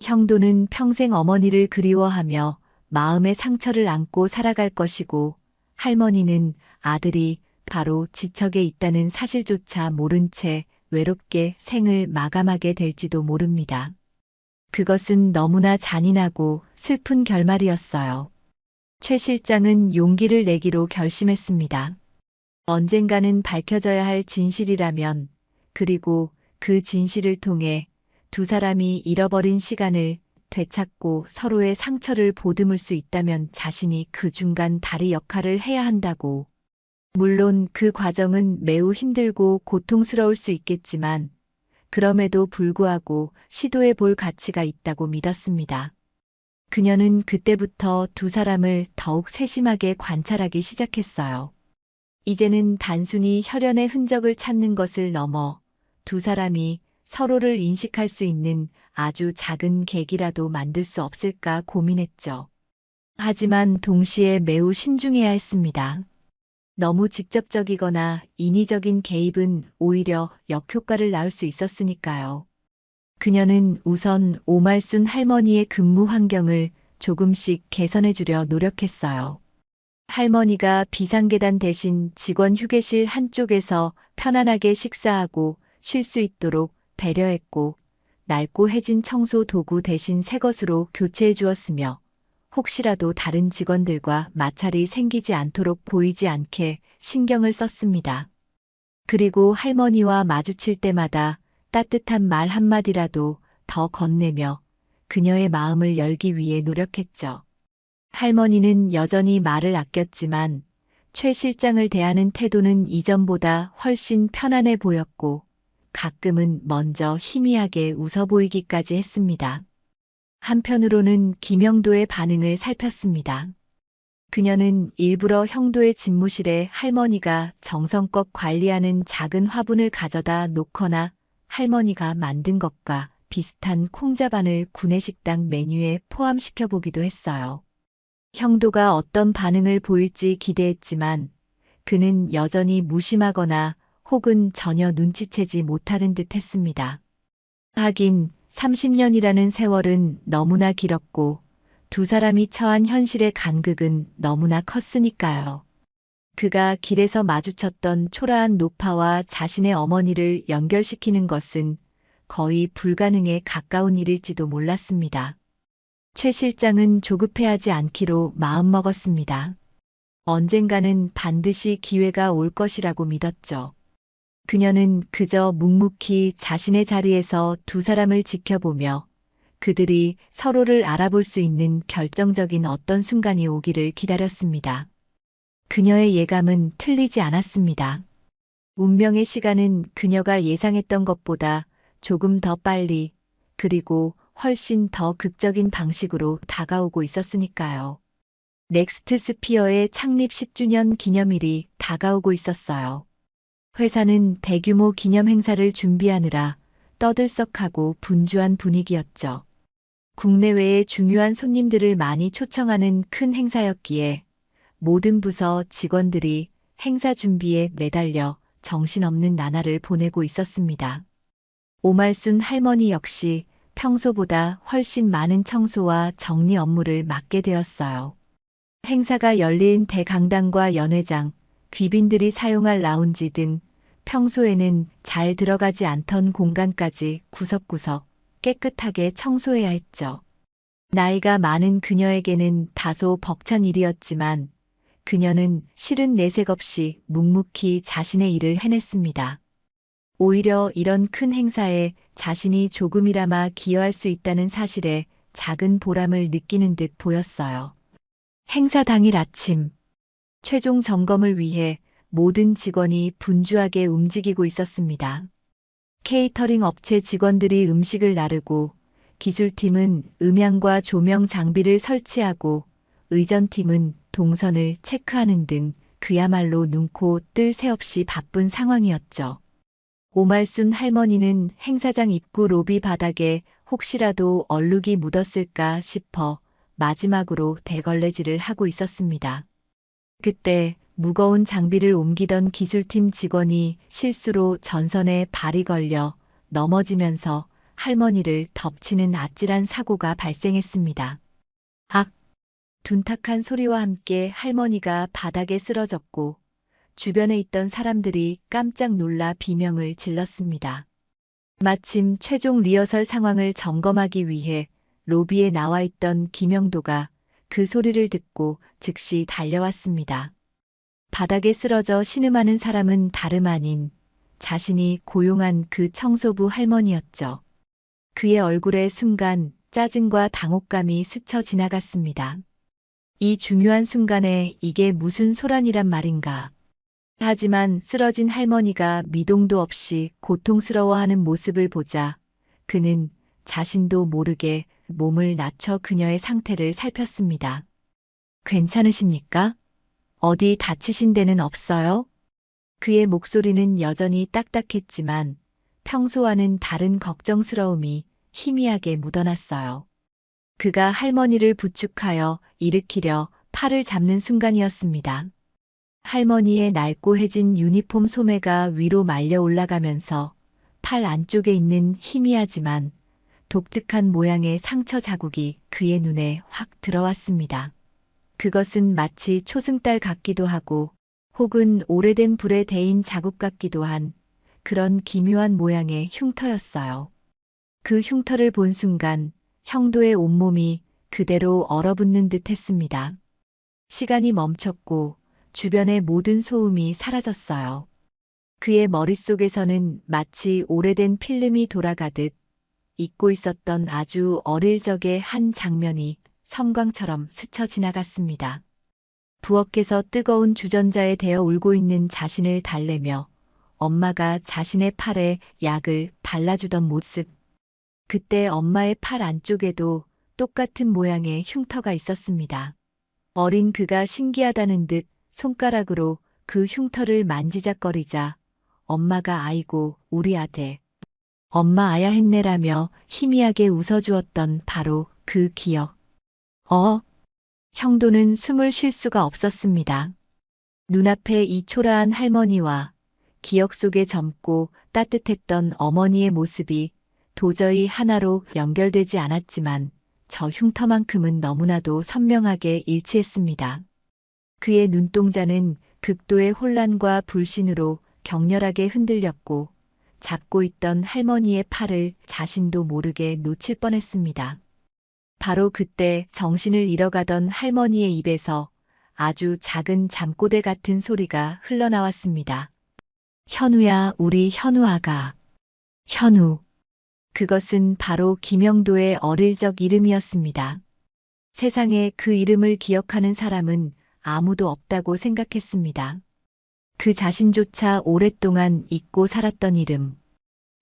형도는 평생 어머니를 그리워하며 마음의 상처를 안고 살아갈 것이고 할머니는 아들이 바로 지척에 있다는 사실조차 모른 채 외롭게 생을 마감하게 될지도 모릅니다. 그것은 너무나 잔인하고 슬픈 결말이었어요. 최 실장은 용기를 내기로 결심했습니다. 언젠가는 밝혀져야 할 진실이라면, 그리고 그 진실을 통해 두 사람이 잃어버린 시간을 되찾고 서로의 상처를 보듬을 수 있다면 자신이 그 중간 다리 역할을 해야 한다고. 물론 그 과정은 매우 힘들고 고통스러울 수 있겠지만 그럼에도 불구하고 시도해 볼 가치가 있다고 믿었습니다. 그녀는 그때부터 두 사람을 더욱 세심하게 관찰하기 시작했어요. 이제는 단순히 혈연의 흔적을 찾는 것을 넘어 두 사람이 서로를 인식할 수 있는 아주 작은 계기라도 만들 수 없을까 고민했죠. 하지만 동시에 매우 신중해야 했습니다. 너무 직접적이거나 인위적인 개입은 오히려 역효과를 낳을 수 있었으니까요. 그녀는 우선 오말순 할머니의 근무 환경을 조금씩 개선해 주려 노력했어요. 할머니가 비상계단 대신 직원 휴게실 한쪽에서 편안하게 식사하고 쉴 수 있도록 배려했고, 낡고 해진 청소 도구 대신 새 것으로 교체해 주었으며, 혹시라도 다른 직원들과 마찰이 생기지 않도록 보이지 않게 신경을 썼습니다. 그리고 할머니와 마주칠 때마다 따뜻한 말 한마디라도 더 건네며 그녀의 마음을 열기 위해 노력했죠. 할머니는 여전히 말을 아꼈지만 최 실장을 대하는 태도는 이전보다 훨씬 편안해 보였고 가끔은 먼저 희미하게 웃어 보이기까지 했습니다. 한편으로는 김영도의 반응을 살폈습니다. 그녀는 일부러 형도의 집무실에 할머니가 정성껏 관리하는 작은 화분을 가져다 놓거나 할머니가 만든 것과 비슷한 콩자반을 구내식당 메뉴에 포함시켜 보기도 했어요. 형도가 어떤 반응을 보일지 기대했지만 그는 여전히 무심하거나 혹은 전혀 눈치채지 못하는 듯 했습니다. 하긴 30년이라는 세월은 너무나 길었고 두 사람이 처한 현실의 간극은 너무나 컸으니까요. 그가 길에서 마주쳤던 초라한 노파와 자신의 어머니를 연결시키는 것은 거의 불가능에 가까운 일일지도 몰랐습니다. 최 실장은 조급해하지 않기로 마음먹었습니다. 언젠가는 반드시 기회가 올 것이라고 믿었죠. 그녀는 그저 묵묵히 자신의 자리에서 두 사람을 지켜보며 그들이 서로를 알아볼 수 있는 결정적인 어떤 순간이 오기를 기다렸습니다. 그녀의 예감은 틀리지 않았습니다. 운명의 시간은 그녀가 예상했던 것보다 조금 더 빨리, 그리고 훨씬 더 극적인 방식으로 다가오고 있었으니까요. 넥스트 스피어의 창립 10주년 기념일이 다가오고 있었어요. 회사는 대규모 기념 행사를 준비하느라 떠들썩하고 분주한 분위기였죠. 국내외의 중요한 손님들을 많이 초청하는 큰 행사였기에 모든 부서 직원들이 행사 준비에 매달려 정신없는 나날을 보내고 있었습니다. 오말순 할머니 역시 평소보다 훨씬 많은 청소와 정리 업무를 맡게 되었어요. 행사가 열린 대강당과 연회장, 귀빈들이 사용할 라운지 등 평소에는 잘 들어가지 않던 공간까지 구석구석 깨끗하게 청소해야 했죠. 나이가 많은 그녀에게는 다소 벅찬 일이었지만 그녀는 실은 내색 없이 묵묵히 자신의 일을 해냈습니다. 오히려 이런 큰 행사에 자신이 조금이나마 기여할 수 있다는 사실에 작은 보람을 느끼는 듯 보였어요. 행사 당일 아침, 최종 점검을 위해 모든 직원이 분주하게 움직이고 있었습니다. 케이터링 업체 직원들이 음식을 나르고 기술팀은 음향과 조명 장비를 설치하고 의전팀은 동선을 체크하는 등 그야말로 눈코 뜰 새 없이 바쁜 상황이었죠. 오말순 할머니는 행사장 입구 로비 바닥에 혹시라도 얼룩이 묻었을까 싶어 마지막으로 대걸레질을 하고 있었습니다. 그때 무거운 장비를 옮기던 기술팀 직원이 실수로 전선에 발이 걸려 넘어지면서 할머니를 덮치는 아찔한 사고가 발생했습니다. 악! 둔탁한 소리와 함께 할머니가 바닥에 쓰러졌고 주변에 있던 사람들이 깜짝 놀라 비명을 질렀습니다. 마침 최종 리허설 상황을 점검하기 위해 로비에 나와 있던 김영도가 그 소리를 듣고 즉시 달려왔습니다. 바닥에 쓰러져 신음하는 사람은 다름 아닌 자신이 고용한 그 청소부 할머니였죠. 그의 얼굴에 순간 짜증과 당혹감이 스쳐 지나갔습니다. 이 중요한 순간에 이게 무슨 소란이란 말인가. 하지만 쓰러진 할머니가 미동도 없이 고통스러워하는 모습을 보자 그는 자신도 모르게 몸을 낮춰 그녀의 상태를 살폈습니다. 괜찮으십니까? 어디 다치신 데는 없어요? 그의 목소리는 여전히 딱딱했지만 평소와는 다른 걱정스러움이 희미하게 묻어났어요. 그가 할머니를 부축하여 일으키려 팔을 잡는 순간이었습니다. 할머니의 낡고해진 유니폼 소매가 위로 말려 올라가면서 팔 안쪽에 있는 희미하지만 독특한 모양의 상처 자국이 그의 눈에 확 들어왔습니다. 그것은 마치 초승달 같기도 하고 혹은 오래된 불에 데인 자국 같기도 한 그런 기묘한 모양의 흉터였어요. 그 흉터를 본 순간 형도의 온몸이 그대로 얼어붙는 듯 했습니다. 시간이 멈췄고 주변의 모든 소음이 사라졌어요. 그의 머릿속에서는 마치 오래된 필름이 돌아가듯 잊고 있었던 아주 어릴 적의 한 장면이 섬광처럼 스쳐 지나갔습니다. 부엌에서 뜨거운 주전자에 데어 울고 있는 자신을 달래며 엄마가 자신의 팔에 약을 발라주던 모습. 그때 엄마의 팔 안쪽에도 똑같은 모양의 흉터가 있었습니다. 어린 그가 신기하다는 듯 손가락으로 그 흉터를 만지작거리자 엄마가 아이고 우리 아들. 엄마 아야 했네라며 희미하게 웃어주었던 바로 그 기억. 형도는 숨을 쉴 수가 없었습니다. 눈앞에 이 초라한 할머니와 기억 속에 젊고 따뜻했던 어머니의 모습이 도저히 하나로 연결되지 않았지만 저 흉터만큼은 너무나도 선명하게 일치했습니다. 그의 눈동자는 극도의 혼란과 불신으로 격렬하게 흔들렸고 잡고 있던 할머니의 팔을 자신도 모르게 놓칠 뻔했습니다. 바로 그때 정신을 잃어가던 할머니의 입에서 아주 작은 잠꼬대 같은 소리가 흘러나왔습니다. 현우야, 우리 현우 아가. 현우. 그것은 바로 김영도의 어릴 적 이름이었습니다. 세상에 그 이름을 기억하는 사람은 아무도 없다고 생각했습니다. 그 자신조차 오랫동안 잊고 살았던 이름.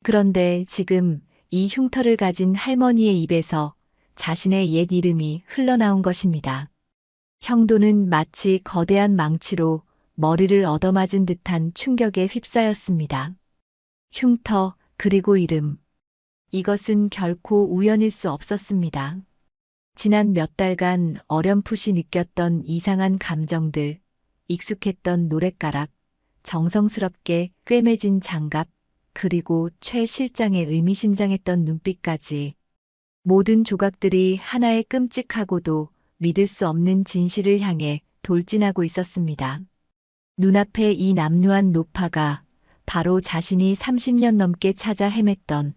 그런데 지금 이 흉터를 가진 할머니의 입에서 자신의 옛 이름이 흘러나온 것입니다. 형도는 마치 거대한 망치로 머리를 얻어맞은 듯한 충격에 휩싸였습니다. 흉터, 그리고 이름. 이것은 결코 우연일 수 없었습니다. 지난 몇 달간 어렴풋이 느꼈던 이상한 감정들, 익숙했던 노랫가락, 정성스럽게 꿰매진 장갑, 그리고 최 실장의 의미심장했던 눈빛까지 모든 조각들이 하나의 끔찍하고도 믿을 수 없는 진실을 향해 돌진하고 있었습니다. 눈앞에 이 남루한 노파가 바로 자신이 30년 넘게 찾아 헤맸던,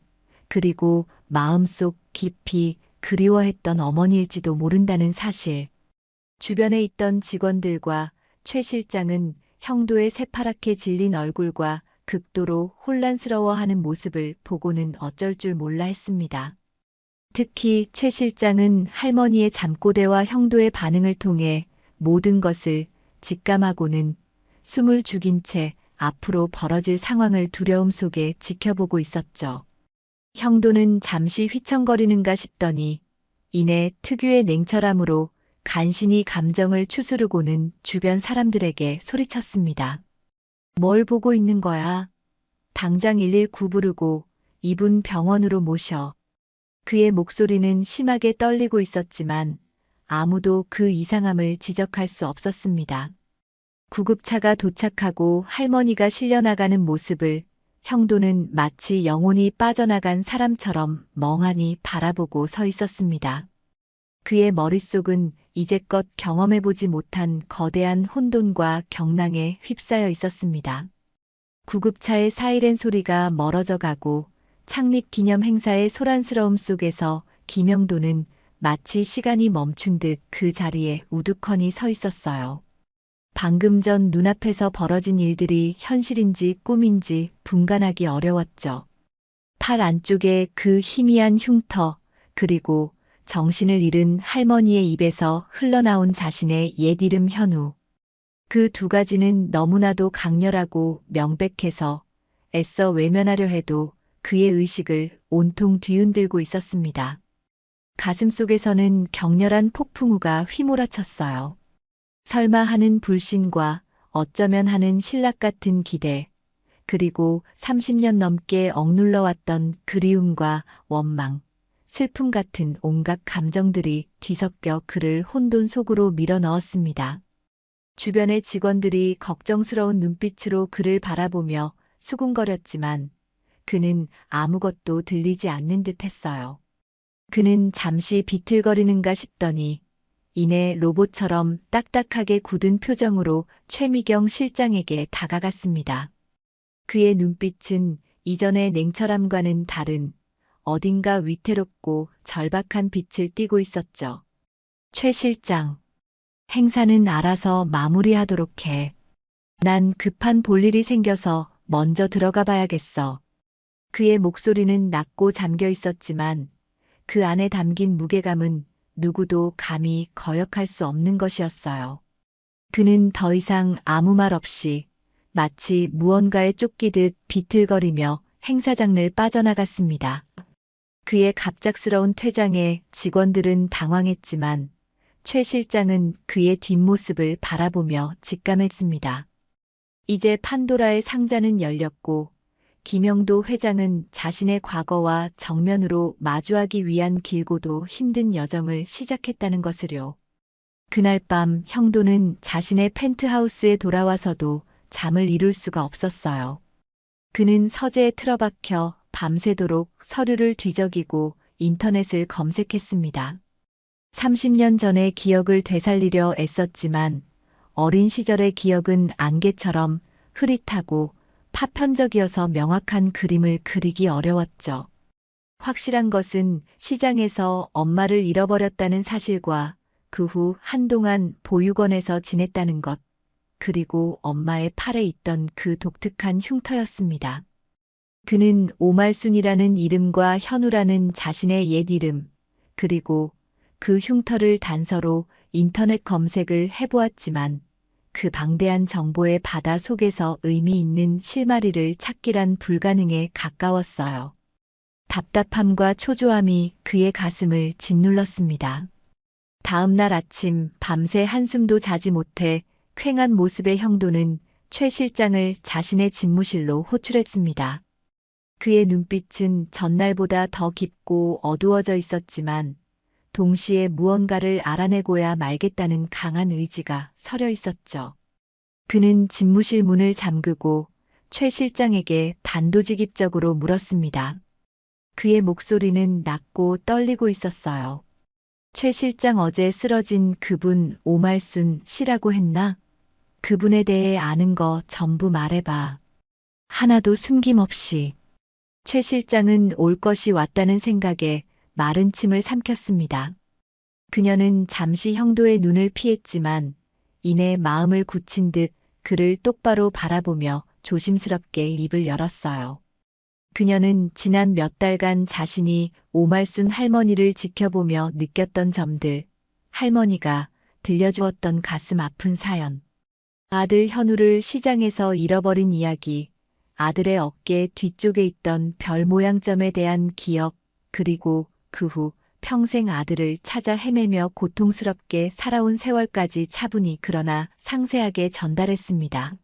그리고 마음속 깊이 그리워했던 어머니일지도 모른다는 사실. 주변에 있던 직원들과 최 실장은 형도의 새파랗게 질린 얼굴과 극도로 혼란스러워하는 모습을 보고는 어쩔 줄 몰라 했습니다. 특히 최 실장은 할머니의 잠꼬대와 형도의 반응을 통해 모든 것을 직감하고는 숨을 죽인 채 앞으로 벌어질 상황을 두려움 속에 지켜보고 있었죠. 형도는 잠시 휘청거리는가 싶더니 이내 특유의 냉철함으로 간신히 감정을 추스르고는 주변 사람들에게 소리쳤습니다. 뭘 보고 있는 거야? 당장 119 부르고 이분 병원으로 모셔. 그의 목소리는 심하게 떨리고 있었지만 아무도 그 이상함을 지적할 수 없었습니다. 구급차가 도착하고 할머니가 실려나가는 모습을 형도는 마치 영혼이 빠져나간 사람처럼 멍하니 바라보고 서 있었습니다. 그의 머릿속은 이제껏 경험해보지 못한 거대한 혼돈과 경랑에 휩싸여 있었습니다. 구급차의 사이렌 소리가 멀어져 가고 창립 기념 행사의 소란스러움 속에서 김영도는 마치 시간이 멈춘 듯 그 자리에 우두커니 서 있었어요. 방금 전 눈앞에서 벌어진 일들이 현실인지 꿈인지 분간하기 어려웠죠. 팔 안쪽에 그 희미한 흉터, 그리고 정신을 잃은 할머니의 입에서 흘러나온 자신의 옛 이름 현우. 그 두 가지는 너무나도 강렬하고 명백해서 애써 외면하려 해도 그의 의식을 온통 뒤흔들고 있었습니다. 가슴속에서는 격렬한 폭풍우가 휘몰아쳤어요. 설마 하는 불신과 어쩌면 하는 신락 같은 기대, 그리고 30년 넘게 억눌러왔던 그리움과 원망, 슬픔 같은 온갖 감정들이 뒤섞여 그를 혼돈 속으로 밀어넣었습니다. 주변의 직원들이 걱정스러운 눈빛으로 그를 바라보며 수군거렸지만 그는 아무것도 들리지 않는 듯 했어요. 그는 잠시 비틀거리는가 싶더니 이내 로봇처럼 딱딱하게 굳은 표정으로 최미경 실장에게 다가갔습니다. 그의 눈빛은 이전의 냉철함과는 다른 어딘가 위태롭고 절박한 빛을 띠고 있었죠. 최 실장, 행사는 알아서 마무리하도록 해. 난 급한 볼일이 생겨서 먼저 들어가 봐야겠어. 그의 목소리는 낮고 잠겨 있었지만 그 안에 담긴 무게감은 누구도 감히 거역할 수 없는 것이었어요. 그는 더 이상 아무 말 없이 마치 무언가에 쫓기듯 비틀거리며 행사장을 빠져나갔습니다. 그의 갑작스러운 퇴장에 직원들은 당황했지만 최 실장은 그의 뒷모습을 바라보며 직감했습니다. 이제 판도라의 상자는 열렸고 김영도 회장은 자신의 과거와 정면으로 마주하기 위한 길고도 힘든 여정을 시작했다는 것을요. 그날 밤 형도는 자신의 펜트하우스에 돌아와서도 잠을 이룰 수가 없었어요. 그는 서재에 틀어박혀 밤새도록 서류를 뒤적이고 인터넷을 검색했습니다. 30년 전의 기억을 되살리려 애썼지만 어린 시절의 기억은 안개처럼 흐릿하고 파편적이어서 명확한 그림을 그리기 어려웠죠. 확실한 것은 시장에서 엄마를 잃어버렸다는 사실과 그 후 한동안 보육원에서 지냈다는 것, 그리고 엄마의 팔에 있던 그 독특한 흉터였습니다. 그는 오말순이라는 이름과 현우라는 자신의 옛 이름, 그리고 그 흉터를 단서로 인터넷 검색을 해보았지만 그 방대한 정보의 바다 속에서 의미 있는 실마리를 찾기란 불가능에 가까웠어요. 답답함과 초조함이 그의 가슴을 짓눌렀습니다. 다음 날 아침 밤새 한숨도 자지 못해 퀭한 모습의 형도는 최 실장을 자신의 집무실로 호출했습니다. 그의 눈빛은 전날보다 더 깊고 어두워져 있었지만 동시에 무언가를 알아내고야 말겠다는 강한 의지가 서려 있었죠. 그는 집무실 문을 잠그고 최 실장에게 단도직입적으로 물었습니다. 그의 목소리는 낮고 떨리고 있었어요. 최 실장 어제 쓰러진 그분 오말순 씨라고 했나? 그분에 대해 아는 거 전부 말해봐. 하나도 숨김없이. 최 실장은 올 것이 왔다는 생각에 마른 침을 삼켰습니다. 그녀는 잠시 형도의 눈을 피했지만 이내 마음을 굳힌 듯 그를 똑바로 바라보며 조심스럽게 입을 열었어요. 그녀는 지난 몇 달간 자신이 오말순 할머니를 지켜보며 느꼈던 점들, 할머니가 들려주었던 가슴 아픈 사연, 아들 현우를 시장에서 잃어버린 이야기, 아들의 어깨 뒤쪽에 있던 별 모양점에 대한 기억, 그리고 그 후 평생 아들을 찾아 헤매며 고통스럽게 살아온 세월까지 차분히 그러나 상세하게 전달했습니다.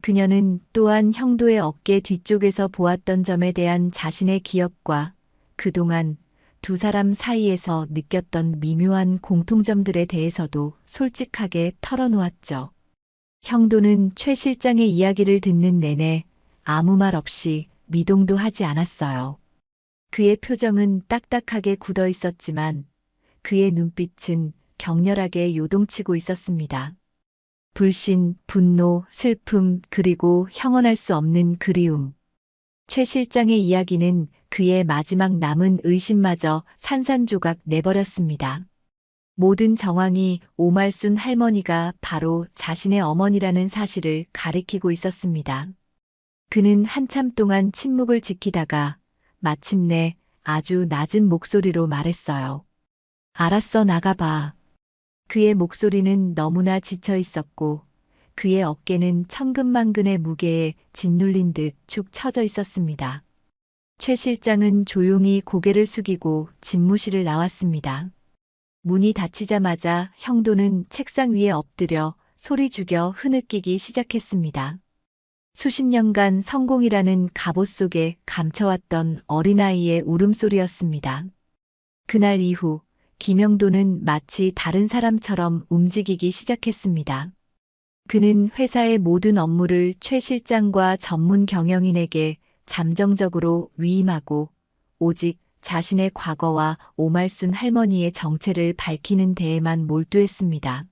그녀는 또한 형도의 어깨 뒤쪽에서 보았던 점에 대한 자신의 기억과 그동안 두 사람 사이에서 느꼈던 미묘한 공통점들에 대해서도 솔직하게 털어놓았죠. 형도는 최 실장의 이야기를 듣는 내내 아무 말 없이 미동도 하지 않았어요. 그의 표정은 딱딱하게 굳어 있었지만 그의 눈빛은 격렬하게 요동치고 있었습니다. 불신, 분노, 슬픔, 그리고 형언할 수 없는 그리움. 최 실장의 이야기는 그의 마지막 남은 의심마저 산산조각 내버렸습니다. 모든 정황이 오말순 할머니가 바로 자신의 어머니라는 사실을 가리키고 있었습니다. 그는 한참 동안 침묵을 지키다가 마침내 아주 낮은 목소리로 말했어요. 알았어, 나가봐. 그의 목소리는 너무나 지쳐 있었고 그의 어깨는 천근만근의 무게에 짓눌린 듯 축 처져 있었습니다. 최 실장은 조용히 고개를 숙이고 집무실을 나왔습니다. 문이 닫히자마자 형도는 책상 위에 엎드려 소리 죽여 흐느끼기 시작했습니다. 수십 년간 성공이라는 갑옷 속에 감춰왔던 어린아이의 울음소리였습니다. 그날 이후 김영도는 마치 다른 사람처럼 움직이기 시작했습니다. 그는 회사의 모든 업무를 최 실장과 전문 경영인에게 잠정적으로 위임하고 오직 자신의 과거와 오말순 할머니의 정체를 밝히는 데에만 몰두했습니다.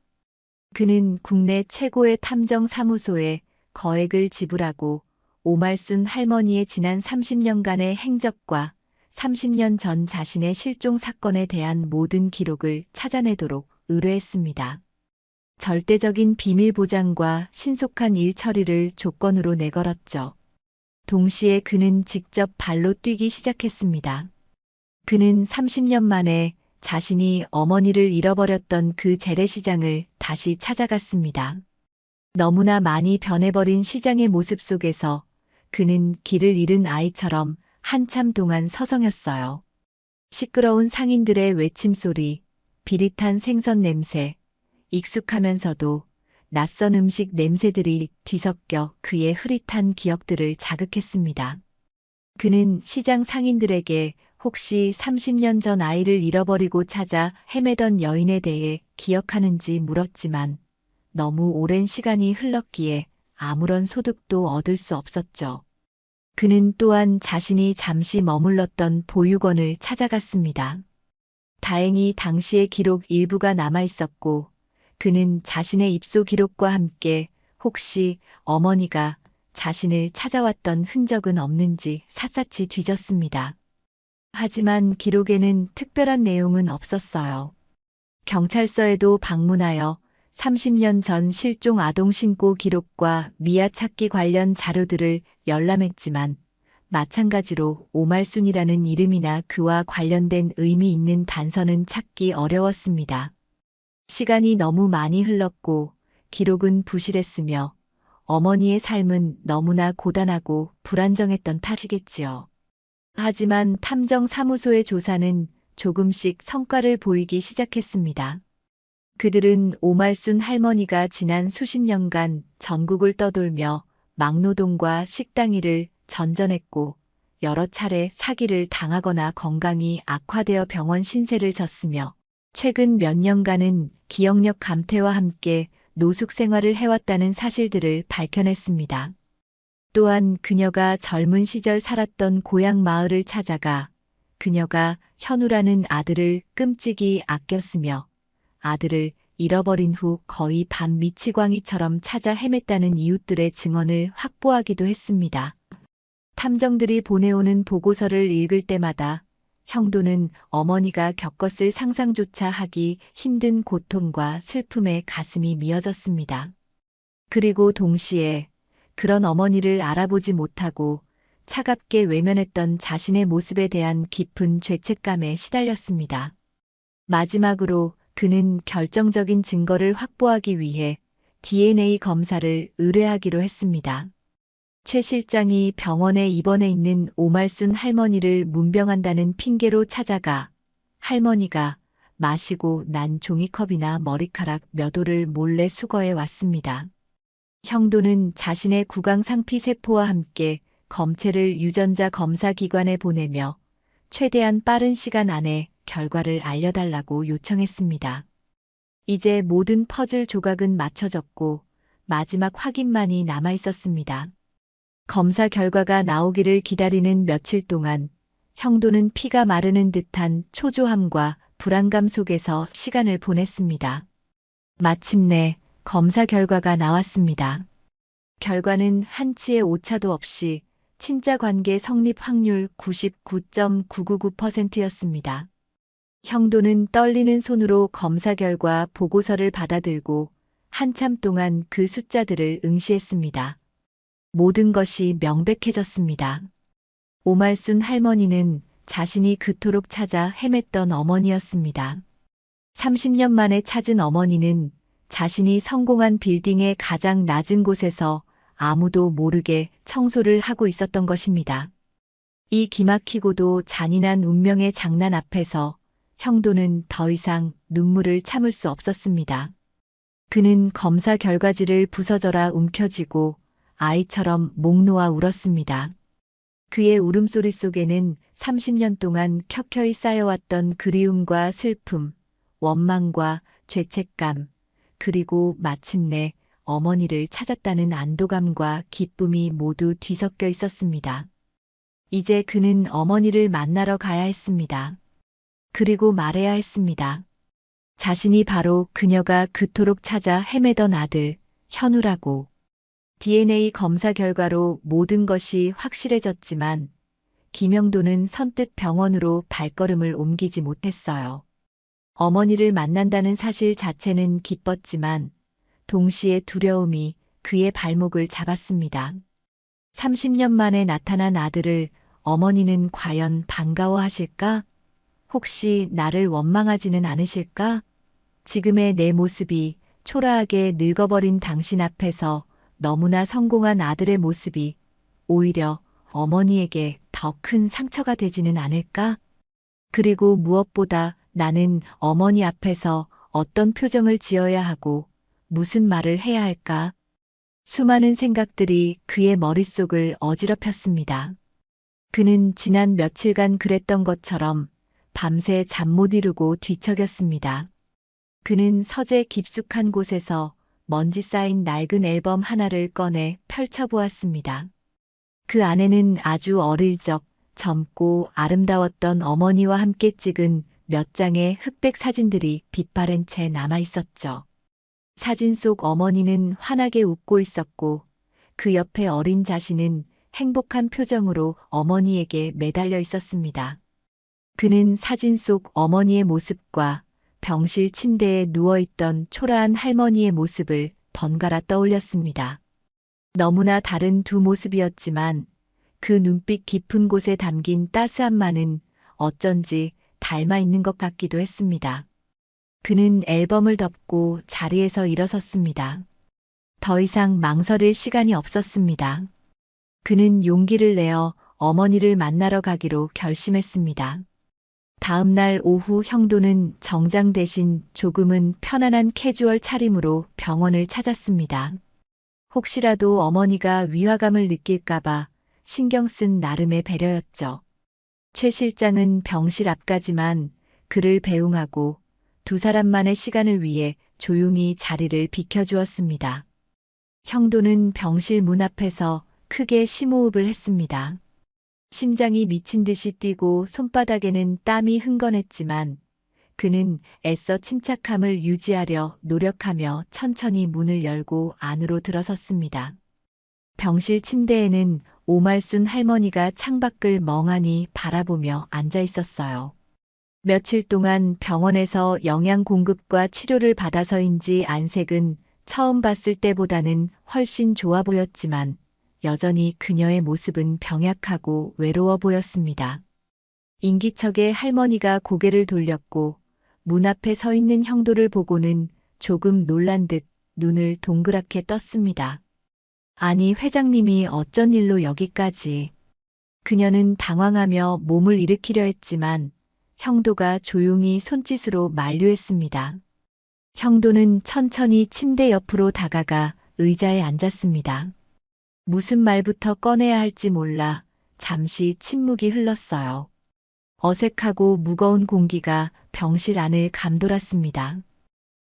그는 국내 최고의 탐정 사무소에 거액을 지불하고 오말순 할머니의 지난 30년간의 행적과 30년 전 자신의 실종 사건에 대한 모든 기록을 찾아내도록 의뢰했습니다. 절대적인 비밀 보장과 신속한 일 처리를 조건으로 내걸었죠. 동시에 그는 직접 발로 뛰기 시작했습니다. 그는 30년 만에 자신이 어머니를 잃어버렸던 그 재래시장을 다시 찾아갔습니다. 너무나 많이 변해버린 시장의 모습 속에서 그는 길을 잃은 아이처럼 한참 동안 서성였어요. 시끄러운 상인들의 외침소리, 비릿한 생선 냄새, 익숙하면서도 낯선 음식 냄새들이 뒤섞여 그의 흐릿한 기억들을 자극했습니다. 그는 시장 상인들에게 혹시 30년 전 아이를 잃어버리고 찾아 헤매던 여인에 대해 기억하는지 물었지만 너무 오랜 시간이 흘렀기에 아무런 소득도 얻을 수 없었죠. 그는 또한 자신이 잠시 머물렀던 보육원을 찾아갔습니다. 다행히 당시의 기록 일부가 남아 있었고 그는 자신의 입소 기록과 함께 혹시 어머니가 자신을 찾아왔던 흔적은 없는지 샅샅이 뒤졌습니다. 하지만 기록에는 특별한 내용은 없었어요. 경찰서에도 방문하여 30년 전 실종 아동 신고 기록과 미아 찾기 관련 자료들을 열람했지만 마찬가지로 오말순이라는 이름이나 그와 관련된 의미 있는 단서는 찾기 어려웠습니다. 시간이 너무 많이 흘렀고 기록은 부실했으며 어머니의 삶은 너무나 고단하고 불안정했던 탓이겠지요. 하지만 탐정사무소의 조사는 조금씩 성과를 보이기 시작했습니다. 그들은 오말순 할머니가 지난 수십 년간 전국을 떠돌며 막노동과 식당 일을 전전했고 여러 차례 사기를 당하거나 건강이 악화되어 병원 신세를 졌으며 최근 몇 년간은 기억력 감퇴와 함께 노숙 생활을 해왔다는 사실들을 밝혀냈습니다. 또한 그녀가 젊은 시절 살았던 고향 마을을 찾아가 그녀가 현우라는 아들을 끔찍이 아꼈으며 아들을 잃어버린 후 거의 밤 미치광이처럼 찾아 헤맸다는 이웃들의 증언을 확보하기도 했습니다. 탐정들이 보내오는 보고서를 읽을 때마다 형도는 어머니가 겪었을 상상조차 하기 힘든 고통과 슬픔에 가슴이 미어졌습니다. 그리고 동시에 그런 어머니를 알아보지 못하고 차갑게 외면했던 자신의 모습에 대한 깊은 죄책감에 시달렸습니다. 마지막으로 그는 결정적인 증거를 확보하기 위해 DNA 검사를 의뢰하기로 했습니다. 최 실장이 병원에 입원해 있는 오말순 할머니를 문병한다는 핑계로 찾아가 할머니가 마시고 난 종이컵이나 머리카락 몇 올을 몰래 수거해 왔습니다. 형도는 자신의 구강 상피 세포와 함께 검체를 유전자 검사 기관에 보내며 최대한 빠른 시간 안에 결과를 알려달라고 요청했습니다. 이제 모든 퍼즐 조각은 맞춰졌고 마지막 확인만이 남아 있었습니다. 검사 결과가 나오기를 기다리는 며칠 동안 형도는 피가 마르는 듯한 초조함과 불안감 속에서 시간을 보냈습니다. 마침내 검사 결과가 나왔습니다. 결과는 한치의 오차도 없이 친자 관계 성립 확률 99.999%였습니다. 형도는 떨리는 손으로 검사 결과 보고서를 받아들고 한참 동안 그 숫자들을 응시했습니다. 모든 것이 명백해졌습니다. 오말순 할머니는 자신이 그토록 찾아 헤맸던 어머니였습니다. 30년 만에 찾은 어머니는 자신이 성공한 빌딩의 가장 낮은 곳에서 아무도 모르게 청소를 하고 있었던 것입니다. 이 기막히고도 잔인한 운명의 장난 앞에서 형도는 더 이상 눈물을 참을 수 없었습니다. 그는 검사 결과지를 부서져라 움켜쥐고 아이처럼 목 놓아 울었습니다. 그의 울음소리 속에는 30년 동안 켜켜이 쌓여왔던 그리움과 슬픔, 원망과 죄책감, 그리고 마침내 어머니를 찾았다는 안도감과 기쁨이 모두 뒤섞여 있었습니다. 이제 그는 어머니를 만나러 가야 했습니다. 그리고 말해야 했습니다. 자신이 바로 그녀가 그토록 찾아 헤매던 아들, 현우라고. DNA 검사 결과로 모든 것이 확실해졌지만 김영도는 선뜻 병원으로 발걸음을 옮기지 못했어요. 어머니를 만난다는 사실 자체는 기뻤지만 동시에 두려움이 그의 발목을 잡았습니다. 30년 만에 나타난 아들을 어머니는 과연 반가워하실까? 혹시 나를 원망하지는 않으실까? 지금의 내 모습이 초라하게 늙어버린 당신 앞에서 너무나 성공한 아들의 모습이 오히려 어머니에게 더 큰 상처가 되지는 않을까? 그리고 무엇보다 나는 어머니 앞에서 어떤 표정을 지어야 하고 무슨 말을 해야 할까? 수많은 생각들이 그의 머릿속을 어지럽혔습니다. 그는 지난 며칠간 그랬던 것처럼 밤새 잠 못 이루고 뒤척였습니다. 그는 서재 깊숙한 곳에서 먼지 쌓인 낡은 앨범 하나를 꺼내 펼쳐보았습니다. 그 안에는 아주 어릴 적 젊고 아름다웠던 어머니와 함께 찍은 몇 장의 흑백 사진들이 빛바랜 채 남아 있었죠. 사진 속 어머니는 환하게 웃고 있었고 그 옆에 어린 자신은 행복한 표정으로 어머니에게 매달려 있었습니다. 그는 사진 속 어머니의 모습과 병실 침대에 누워있던 초라한 할머니의 모습을 번갈아 떠올렸습니다. 너무나 다른 두 모습이었지만 그 눈빛 깊은 곳에 담긴 따스함만은 어쩐지 닮아 있는 것 같기도 했습니다. 그는 앨범을 덮고 자리에서 일어섰습니다. 더 이상 망설일 시간이 없었습니다. 그는 용기를 내어 어머니를 만나러 가기로 결심했습니다. 다음 날 오후 형도는 정장 대신 조금은 편안한 캐주얼 차림으로 병원을 찾았습니다. 혹시라도 어머니가 위화감을 느낄까봐 신경 쓴 나름의 배려였죠. 최 실장은 병실 앞까지만 그를 배웅하고 두 사람만의 시간을 위해 조용히 자리를 비켜주었습니다. 형도는 병실 문 앞에서 크게 심호흡을 했습니다. 심장이 미친 듯이 뛰고 손바닥에는 땀이 흥건했지만 그는 애써 침착함을 유지하려 노력하며 천천히 문을 열고 안으로 들어섰습니다. 병실 침대에는 오말순 할머니가 창밖을 멍하니 바라보며 앉아 있었어요. 며칠 동안 병원에서 영양 공급과 치료를 받아서인지 안색은 처음 봤을 때보다는 훨씬 좋아 보였지만 여전히 그녀의 모습은 병약하고 외로워 보였습니다. 인기척에 할머니가 고개를 돌렸고 문 앞에 서 있는 형도를 보고는 조금 놀란 듯 눈을 동그랗게 떴습니다. 아니, 회장님이 어쩐 일로 여기까지. 그녀는 당황하며 몸을 일으키려 했지만 형도가 조용히 손짓으로 만류했습니다. 형도는 천천히 침대 옆으로 다가가 의자에 앉았습니다. 무슨 말부터 꺼내야 할지 몰라 잠시 침묵이 흘렀어요. 어색하고 무거운 공기가 병실 안을 감돌았습니다.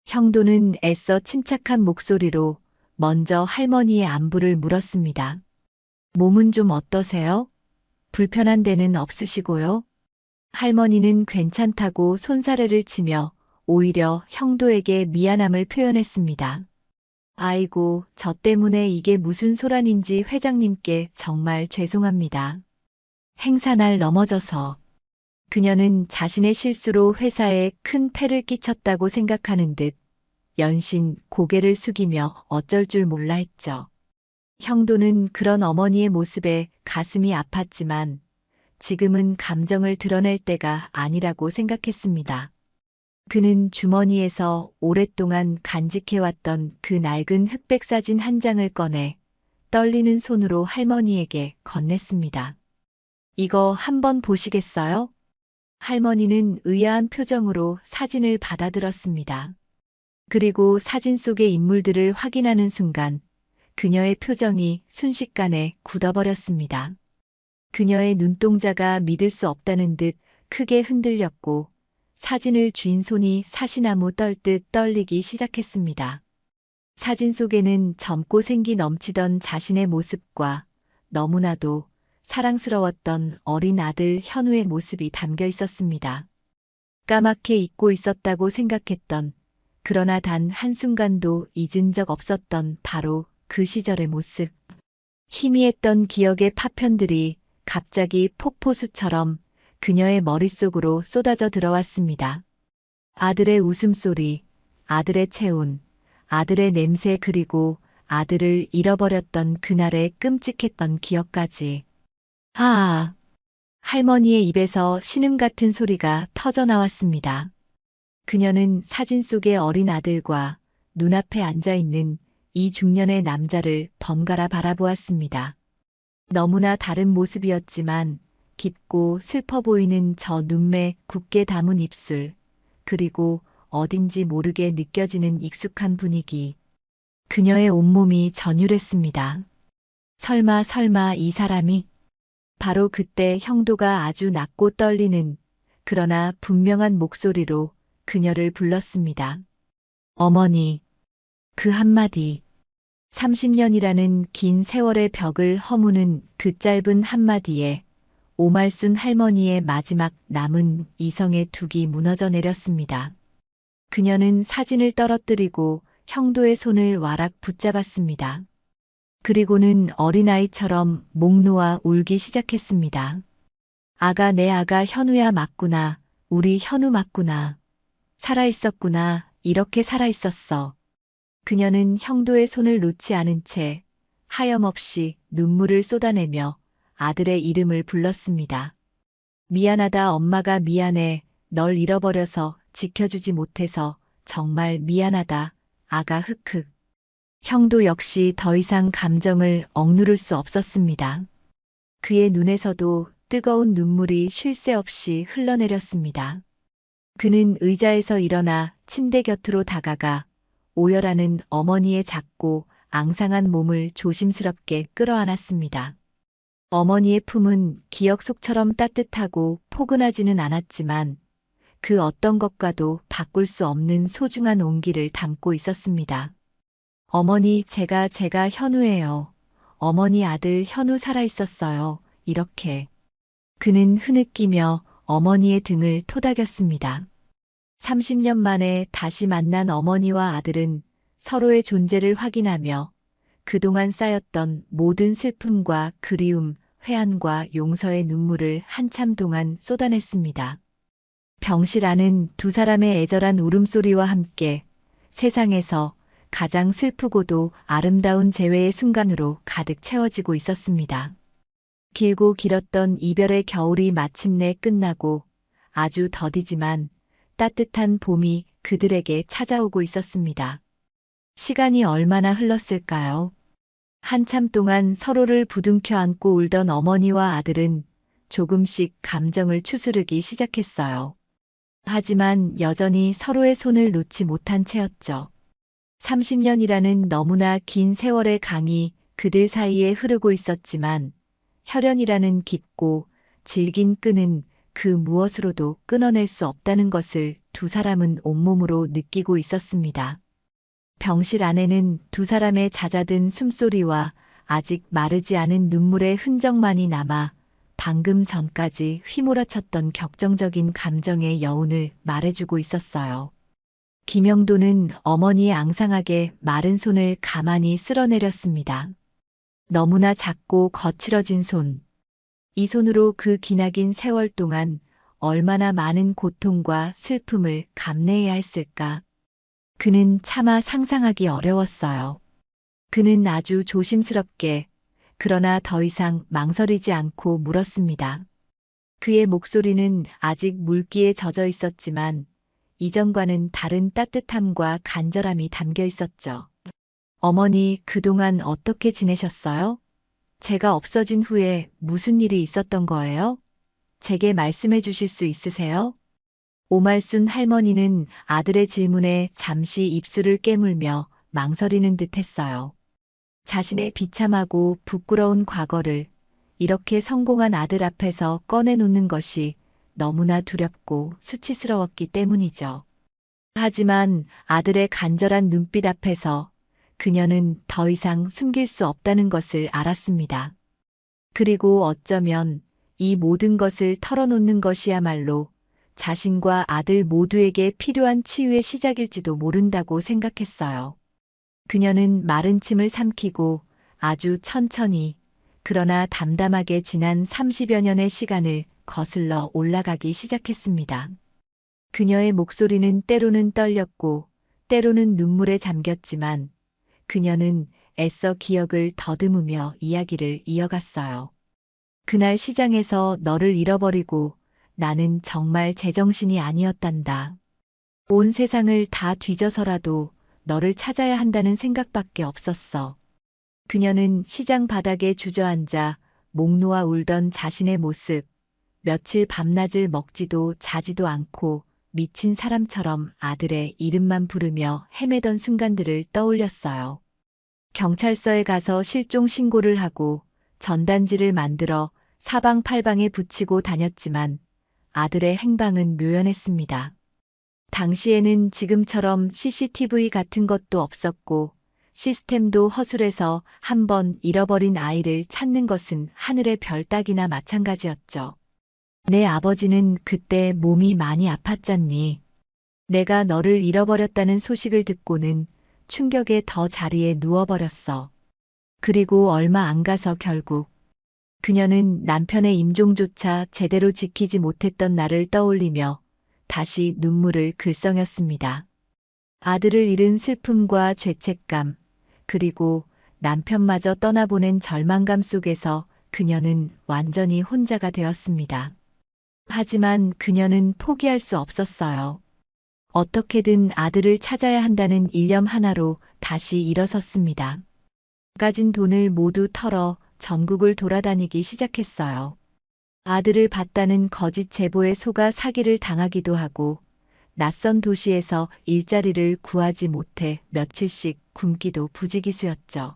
형도는 애써 침착한 목소리로 먼저 할머니의 안부를 물었습니다. 몸은 좀 어떠세요? 불편한 데는 없으시고요? 할머니는 괜찮다고 손사래를 치며 오히려 형도에게 미안함을 표현했습니다. 아이고, 저 때문에 이게 무슨 소란인지 회장님께 정말 죄송합니다. 행사날 넘어져서. 그녀는 자신의 실수로 회사에 큰 폐를 끼쳤다고 생각하는 듯 연신 고개를 숙이며 어쩔 줄 몰라 했죠. 형도는 그런 어머니의 모습에 가슴이 아팠지만 지금은 감정을 드러낼 때가 아니라고 생각했습니다. 그는 주머니에서 오랫동안 간직해왔던 그 낡은 흑백 사진 한 장을 꺼내 떨리는 손으로 할머니에게 건넸습니다. 이거 한번 보시겠어요? 할머니는 의아한 표정으로 사진을 받아들었습니다. 그리고 사진 속의 인물들을 확인하는 순간 그녀의 표정이 순식간에 굳어버렸습니다. 그녀의 눈동자가 믿을 수 없다는 듯 크게 흔들렸고 사진을 쥔 손이 사시나무 떨듯 떨리기 시작했습니다. 사진 속에는 젊고 생기 넘치던 자신의 모습과 너무나도 사랑스러웠던 어린 아들 현우의 모습이 담겨 있었습니다. 까맣게 잊고 있었다고 생각했던, 그러나 단 한순간도 잊은 적 없었던 바로 그 시절의 모습. 희미했던 기억의 파편들이 갑자기 폭포수처럼 그녀의 머릿속으로 쏟아져 들어왔습니다. 아들의 웃음소리, 아들의 체온, 아들의 냄새, 그리고 아들을 잃어버렸던 그날의 끔찍했던 기억까지. 아! 할머니의 입에서 신음 같은 소리가 터져 나왔습니다. 그녀는 사진 속의 어린 아들과 눈앞에 앉아있는 이 중년의 남자를 번갈아 바라보았습니다. 너무나 다른 모습이었지만 깊고 슬퍼 보이는 저 눈매, 굳게 담은 입술, 그리고 어딘지 모르게 느껴지는 익숙한 분위기. 그녀의 온몸이 전율했습니다. 설마 이 사람이? 바로 그때 형도가 아주 낮고 떨리는, 그러나 분명한 목소리로 그녀를 불렀습니다. 어머니. 그 한마디. 30년이라는 긴 세월의 벽을 허무는 그 짧은 한마디에 오말순 할머니의 마지막 남은 이성의 둑이 무너져 내렸습니다. 그녀는 사진을 떨어뜨리고 형도의 손을 와락 붙잡았습니다. 그리고는 어린아이처럼 목 놓아 울기 시작했습니다. 아가, 내 아가 현우야, 맞구나. 우리 현우 맞구나. 살아있었구나. 이렇게 살아있었어. 그녀는 형도의 손을 놓지 않은 채 하염없이 눈물을 쏟아내며 아들의 이름을 불렀습니다. 미안하다, 엄마가 미안해. 널 잃어버려서 지켜주지 못해서 정말 미안하다. 아가 흑흑. 형도 역시 더 이상 감정을 억누를 수 없었습니다. 그의 눈에서도 뜨거운 눈물이 쉴 새 없이 흘러내렸습니다. 그는 의자에서 일어나 침대 곁으로 다가가 오열하는 어머니의 작고 앙상한 몸을 조심스럽게 끌어안았습니다. 어머니의 품은 기억 속처럼 따뜻하고 포근하지는 않았지만 그 어떤 것과도 바꿀 수 없는 소중한 온기를 담고 있었습니다. 어머니, 제가 현우예요. 어머니 아들 현우 살아있었어요. 이렇게. 그는 흐느끼며 어머니의 등을 토닥였습니다. 30년 만에 다시 만난 어머니와 아들은 서로의 존재를 확인하며 그동안 쌓였던 모든 슬픔과 그리움, 회한과 용서의 눈물을 한참 동안 쏟아냈습니다. 병실 안은 두 사람의 애절한 울음소리와 함께 세상에서 가장 슬프고도 아름다운 재회의 순간으로 가득 채워지고 있었습니다. 길고 길었던 이별의 겨울이 마침내 끝나고 아주 더디지만 따뜻한 봄이 그들에게 찾아오고 있었습니다. 시간이 얼마나 흘렀을까요? 한참 동안 서로를 부둥켜 안고 울던 어머니와 아들은 조금씩 감정을 추스르기 시작했어요. 하지만 여전히 서로의 손을 놓지 못한 채였죠. 30년이라는 너무나 긴 세월의 강이 그들 사이에 흐르고 있었지만 혈연이라는 깊고 질긴 끈은 그 무엇으로도 끊어낼 수 없다는 것을 두 사람은 온몸으로 느끼고 있었습니다. 병실 안에는 두 사람의 잦아든 숨소리와 아직 마르지 않은 눈물의 흔적만이 남아 방금 전까지 휘몰아쳤던 격정적인 감정의 여운을 말해주고 있었어요. 김영도는 어머니의 앙상하게 마른 손을 가만히 쓸어내렸습니다. 너무나 작고 거칠어진 손. 이 손으로 그 기나긴 세월 동안 얼마나 많은 고통과 슬픔을 감내해야 했을까. 그는 차마 상상하기 어려웠어요. 그는 아주 조심스럽게 그러나 더 이상 망설이지 않고 물었습니다. 그의 목소리는 아직 물기에 젖어 있었지만 이전과는 다른 따뜻함과 간절함이 담겨 있었죠. 어머니, 그동안 어떻게 지내셨어요? 제가 없어진 후에 무슨 일이 있었던 거예요? 제게 말씀해 주실 수 있으세요? 오말순 할머니는 아들의 질문에 잠시 입술을 깨물며 망설이는 듯 했어요. 자신의 비참하고 부끄러운 과거를 이렇게 성공한 아들 앞에서 꺼내놓는 것이 너무나 두렵고 수치스러웠기 때문이죠. 하지만 아들의 간절한 눈빛 앞에서 그녀는 더 이상 숨길 수 없다는 것을 알았습니다. 그리고 어쩌면 이 모든 것을 털어놓는 것이야말로 자신과 아들 모두에게 필요한 치유의 시작일지도 모른다고 생각했어요. 그녀는 마른 침을 삼키고 아주 천천히 그러나 담담하게 지난 30여 년의 시간을 거슬러 올라가기 시작했습니다. 그녀의 목소리는 때로는 떨렸고 때로는 눈물에 잠겼지만 그녀는 애써 기억을 더듬으며 이야기를 이어갔어요. 그날 시장에서 너를 잃어버리고 나는 정말 제정신이 아니었단다. 온 세상을 다 뒤져서라도 너를 찾아야 한다는 생각밖에 없었어. 그녀는 시장 바닥에 주저앉아 목 놓아 울던 자신의 모습, 며칠 밤낮을 먹지도 자지도 않고 미친 사람처럼 아들의 이름만 부르며 헤매던 순간들을 떠올렸어요. 경찰서에 가서 실종 신고를 하고 전단지를 만들어 사방팔방에 붙이고 다녔지만 아들의 행방은 묘연했습니다. 당시에는 지금처럼 CCTV 같은 것도 없었고 시스템도 허술해서 한 번 잃어버린 아이를 찾는 것은 하늘의 별 따기나 마찬가지였죠. 내 아버지는 그때 몸이 많이 아팠잖니. 내가 너를 잃어버렸다는 소식을 듣고는 충격에 더 자리에 누워버렸어. 그리고 얼마 안 가서 결국 그녀는 남편의 임종조차 제대로 지키지 못했던 나를 떠올리며 다시 눈물을 글썽였습니다. 아들을 잃은 슬픔과 죄책감, 그리고 남편마저 떠나보낸 절망감 속에서 그녀는 완전히 혼자가 되었습니다. 하지만 그녀는 포기할 수 없었어요. 어떻게든 아들을 찾아야 한다는 일념 하나로 다시 일어섰습니다. 가진 돈을 모두 털어 전국을 돌아다니기 시작했어요. 아들을 봤다는 거짓 제보에 속아 사기를 당하기도 하고 낯선 도시에서 일자리를 구하지 못해 며칠씩 굶기도 부지기수였죠.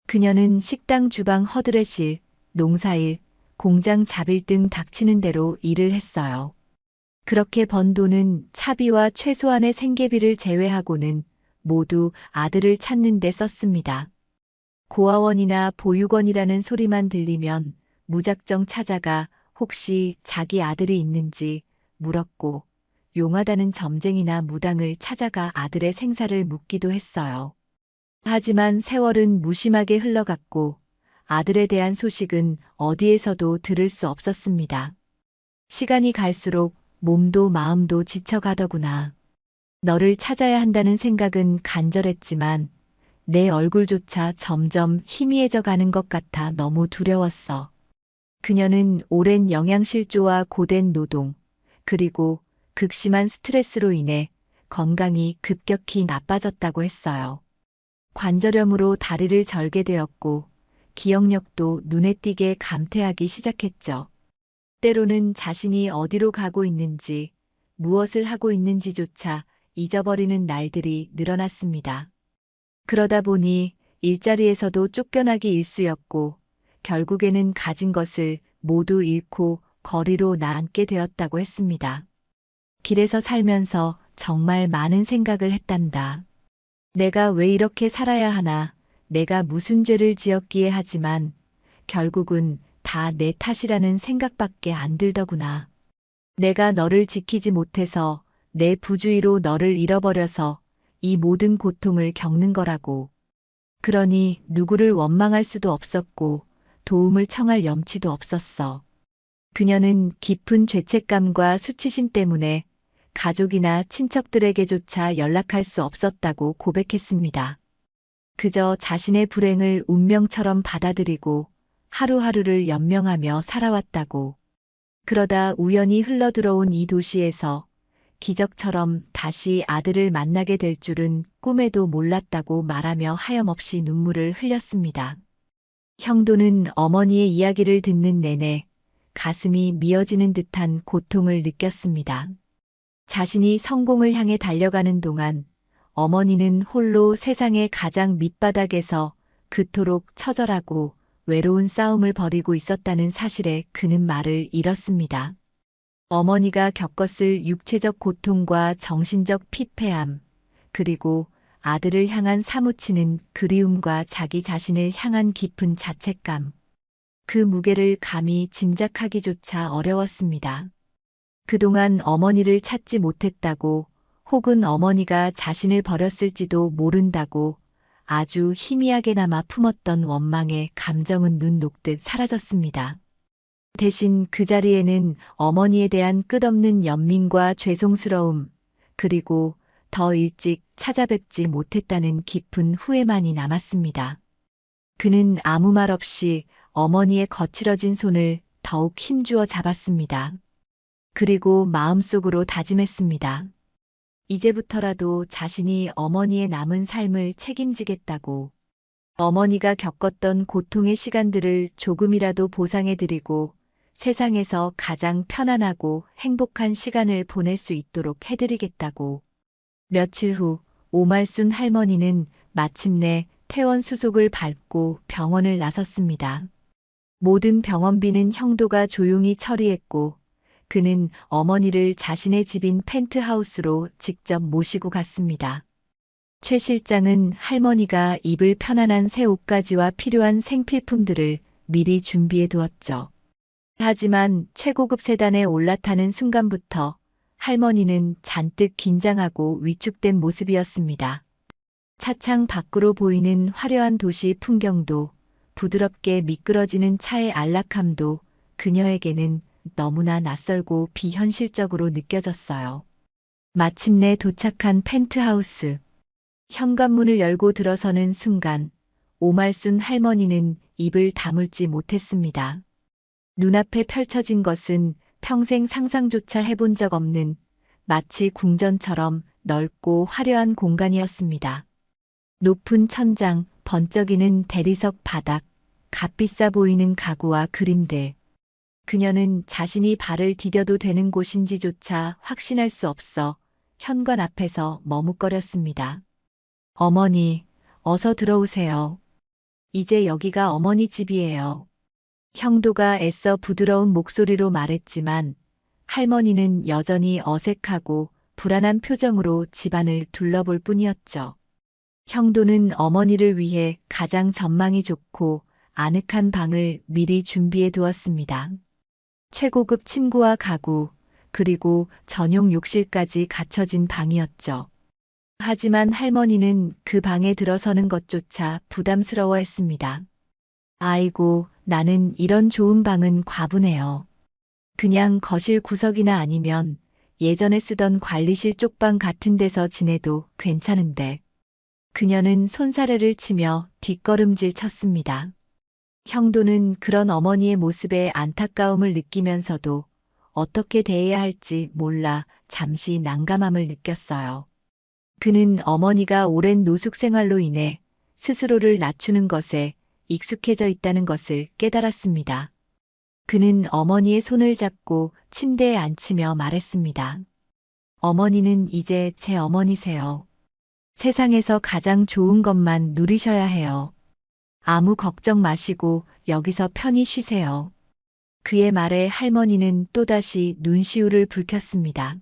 그녀는 식당 주방 허드렛일, 농사일, 공장 잡일 등 닥치는 대로 일을 했어요. 그렇게 번 돈은 차비와 최소한의 생계비를 제외하고는 모두 아들을 찾는 데 썼습니다. 고아원이나 보육원이라는 소리만 들리면 무작정 찾아가 혹시 자기 아들이 있는지 물었고 용하다는 점쟁이나 무당을 찾아가 아들의 생사를 묻기도 했어요. 하지만 세월은 무심하게 흘러갔고 아들에 대한 소식은 어디에서도 들을 수 없었습니다. 시간이 갈수록 몸도 마음도 지쳐가더구나. 너를 찾아야 한다는 생각은 간절했지만 내 얼굴조차 점점 희미해져 가는 것 같아 너무 두려웠어. 그녀는 오랜 영양실조와 고된 노동, 그리고 극심한 스트레스로 인해 건강이 급격히 나빠졌다고 했어요. 관절염으로 다리를 절게 되었고 기억력도 눈에 띄게 감퇴하기 시작했죠. 때로는 자신이 어디로 가고 있는지, 무엇을 하고 있는지조차 잊어버리는 날들이 늘어났습니다. 그러다 보니 일자리에서도 쫓겨나기 일쑤였고 결국에는 가진 것을 모두 잃고 거리로 나앉게 되었다고 했습니다. 길에서 살면서 정말 많은 생각을 했단다. 내가 왜 이렇게 살아야 하나, 내가 무슨 죄를 지었기에 하지만 결국은 다 내 탓이라는 생각밖에 안 들더구나. 내가 너를 지키지 못해서 내 부주의로 너를 잃어버려서 이 모든 고통을 겪는 거라고. 그러니 누구를 원망할 수도 없었고 도움을 청할 염치도 없었어. 그녀는 깊은 죄책감과 수치심 때문에 가족이나 친척들에게조차 연락할 수 없었다고 고백했습니다. 그저 자신의 불행을 운명처럼 받아들이고 하루하루를 연명하며 살아왔다고. 그러다 우연히 흘러들어온 이 도시에서 기적처럼 다시 아들을 만나게 될 줄은 꿈에도 몰랐다고 말하며 하염없이 눈물을 흘렸습니다. 형도는 어머니의 이야기를 듣는 내내 가슴이 미어지는 듯한 고통을 느꼈습니다. 자신이 성공을 향해 달려가는 동안 어머니는 홀로 세상의 가장 밑바닥에서 그토록 처절하고 외로운 싸움을 벌이고 있었다는 사실에 그는 말을 잃었습니다. 어머니가 겪었을 육체적 고통과 정신적 피폐함, 그리고 아들을 향한 사무치는 그리움과 자기 자신을 향한 깊은 자책감. 그 무게를 감히 짐작하기조차 어려웠습니다. 그동안 어머니를 찾지 못했다고 혹은 어머니가 자신을 버렸을지도 모른다고 아주 희미하게나마 품었던 원망의 감정은 눈 녹듯 사라졌습니다. 대신 그 자리에는 어머니에 대한 끝없는 연민과 죄송스러움, 그리고 더 일찍 찾아뵙지 못했다는 깊은 후회만이 남았습니다. 그는 아무 말 없이 어머니의 거칠어진 손을 더욱 힘주어 잡았습니다. 그리고 마음속으로 다짐했습니다. 이제부터라도 자신이 어머니의 남은 삶을 책임지겠다고. 어머니가 겪었던 고통의 시간들을 조금이라도 보상해드리고 세상에서 가장 편안하고 행복한 시간을 보낼 수 있도록 해드리겠다고. 며칠 후 오말순 할머니는 마침내 퇴원 수속을 밟고 병원을 나섰습니다. 모든 병원비는 형도가 조용히 처리했고 그는 어머니를 자신의 집인 펜트하우스로 직접 모시고 갔습니다. 최 실장은 할머니가 입을 편안한 새 옷가지와 필요한 생필품들을 미리 준비해 두었죠. 하지만 최고급 세단에 올라타는 순간부터 할머니는 잔뜩 긴장하고 위축된 모습이었습니다. 차창 밖으로 보이는 화려한 도시 풍경도 부드럽게 미끄러지는 차의 안락함도 그녀에게는 너무나 낯설고 비현실적으로 느껴졌어요. 마침내 도착한 펜트하우스. 현관문을 열고 들어서는 순간 오말순 할머니는 입을 다물지 못했습니다. 눈앞에 펼쳐진 것은 평생 상상조차 해본 적 없는 마치 궁전처럼 넓고 화려한 공간이었습니다. 높은 천장, 번쩍이는 대리석 바닥, 값비싸 보이는 가구와 그림들. 그녀는 자신이 발을 디뎌도 되는 곳인지조차 확신할 수 없어 현관 앞에서 머뭇거렸습니다. 어머니, 어서 들어오세요. 이제 여기가 어머니 집이에요. 형도가 애써 부드러운 목소리로 말했지만 할머니는 여전히 어색하고 불안한 표정으로 집안을 둘러볼 뿐이었죠. 형도는 어머니를 위해 가장 전망이 좋고 아늑한 방을 미리 준비해 두었습니다. 최고급 침구와 가구, 그리고 전용 욕실까지 갖춰진 방이었죠. 하지만 할머니는 그 방에 들어서는 것조차 부담스러워했습니다. 아이고, 나는 이런 좋은 방은 과분해요. 그냥 거실 구석이나 아니면 예전에 쓰던 관리실 쪽방 같은 데서 지내도 괜찮은데. 그녀는 손사래를 치며 뒷걸음질 쳤습니다. 형도는 그런 어머니의 모습에 안타까움을 느끼면서도 어떻게 대해야 할지 몰라 잠시 난감함을 느꼈어요. 그는 어머니가 오랜 노숙 생활로 인해 스스로를 낮추는 것에 익숙해져 있다는 것을 깨달았습니다. 그는 어머니의 손을 잡고 침대에 앉히며 말했습니다. 어머니는 이제 제 어머니세요. 세상에서 가장 좋은 것만 누리셔야 해요. 아무 걱정 마시고 여기서 편히 쉬세요. 그의 말에 할머니는 또다시 눈시울을 붉혔습니다.